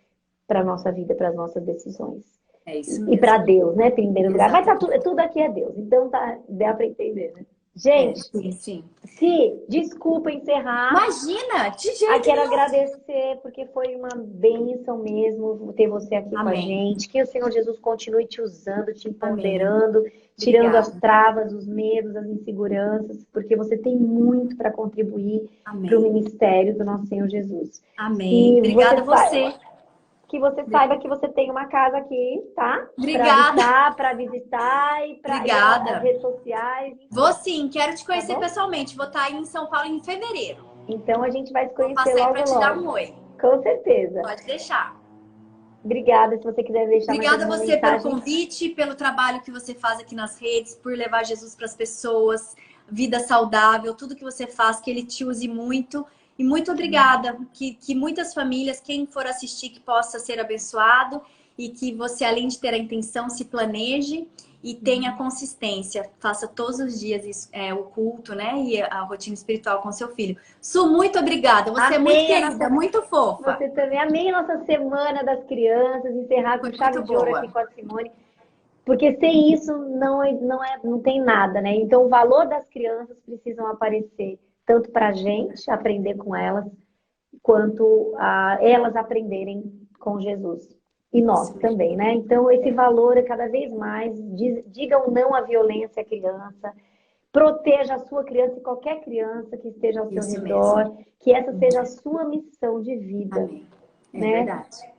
para a nossa vida, para as nossas decisões. É isso mesmo. E para Deus, né? Em primeiro lugar. Mas tudo aqui é Deus. Então dá para entender, né? Gente, Sim. se desculpa encerrar. Imagina, de jeito Quero nenhum. agradecer, porque foi uma bênção mesmo ter você aqui com a Amém. gente. Que o Senhor Jesus continue te usando, te Amém. empoderando, tirando as Obrigada. travas, os medos, as inseguranças, porque você tem muito para contribuir para o Amém. ministério do nosso Senhor Jesus. Amém. Obrigada a você. Que você saiba que você tem uma casa aqui, tá? Obrigada. Para visitar e para Obrigada. as redes sociais. Vou sim, quero te conhecer Tá bom? pessoalmente. Vou estar aí em São Paulo em fevereiro. Então a gente vai se Vou conhecer passar aí logo, para te dar logo. um oi. Com certeza. Pode deixar. Obrigada. Se você quiser deixar mais Obrigada a alguma você pelo mensagem. convite, pelo trabalho que você faz aqui nas redes, por levar Jesus para as pessoas, vida saudável, tudo que você faz, que ele te use muito. E muito obrigada. Que muitas famílias, quem for assistir, que possa ser abençoado e que você, além de ter a intenção, se planeje e tenha consistência. Faça todos os dias isso, o culto, né? E a rotina espiritual com seu filho. Su, muito obrigada. Você é muito querida, muito fofa. Você também. Amei a nossa Semana das Crianças, encerrar com chave de ouro aqui com a Simone. Porque sem isso não tem nada, né? Então o valor das crianças precisam aparecer, tanto para a gente aprender com elas, quanto a elas aprenderem com Jesus. E nós também, né? Então esse valor é cada vez mais, digam não à violência à criança, proteja a sua criança e qualquer criança que esteja ao seu redor, que essa seja a sua missão de vida. Amém. É né? verdade.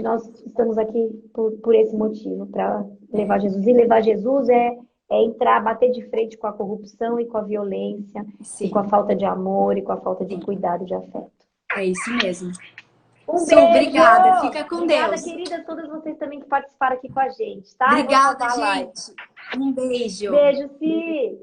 Nós estamos aqui por esse motivo, para levar Jesus. E levar Jesus é entrar, bater de frente com a corrupção e com a violência, Sim. e com a falta de amor e com a falta de cuidado e de afeto. É isso mesmo. Um Su, beijo! obrigada. Fica com Obrigada, Deus. queridas, todas vocês também que participaram aqui com a gente, tá? Obrigada, gente. Um beijo. Beijo, Si!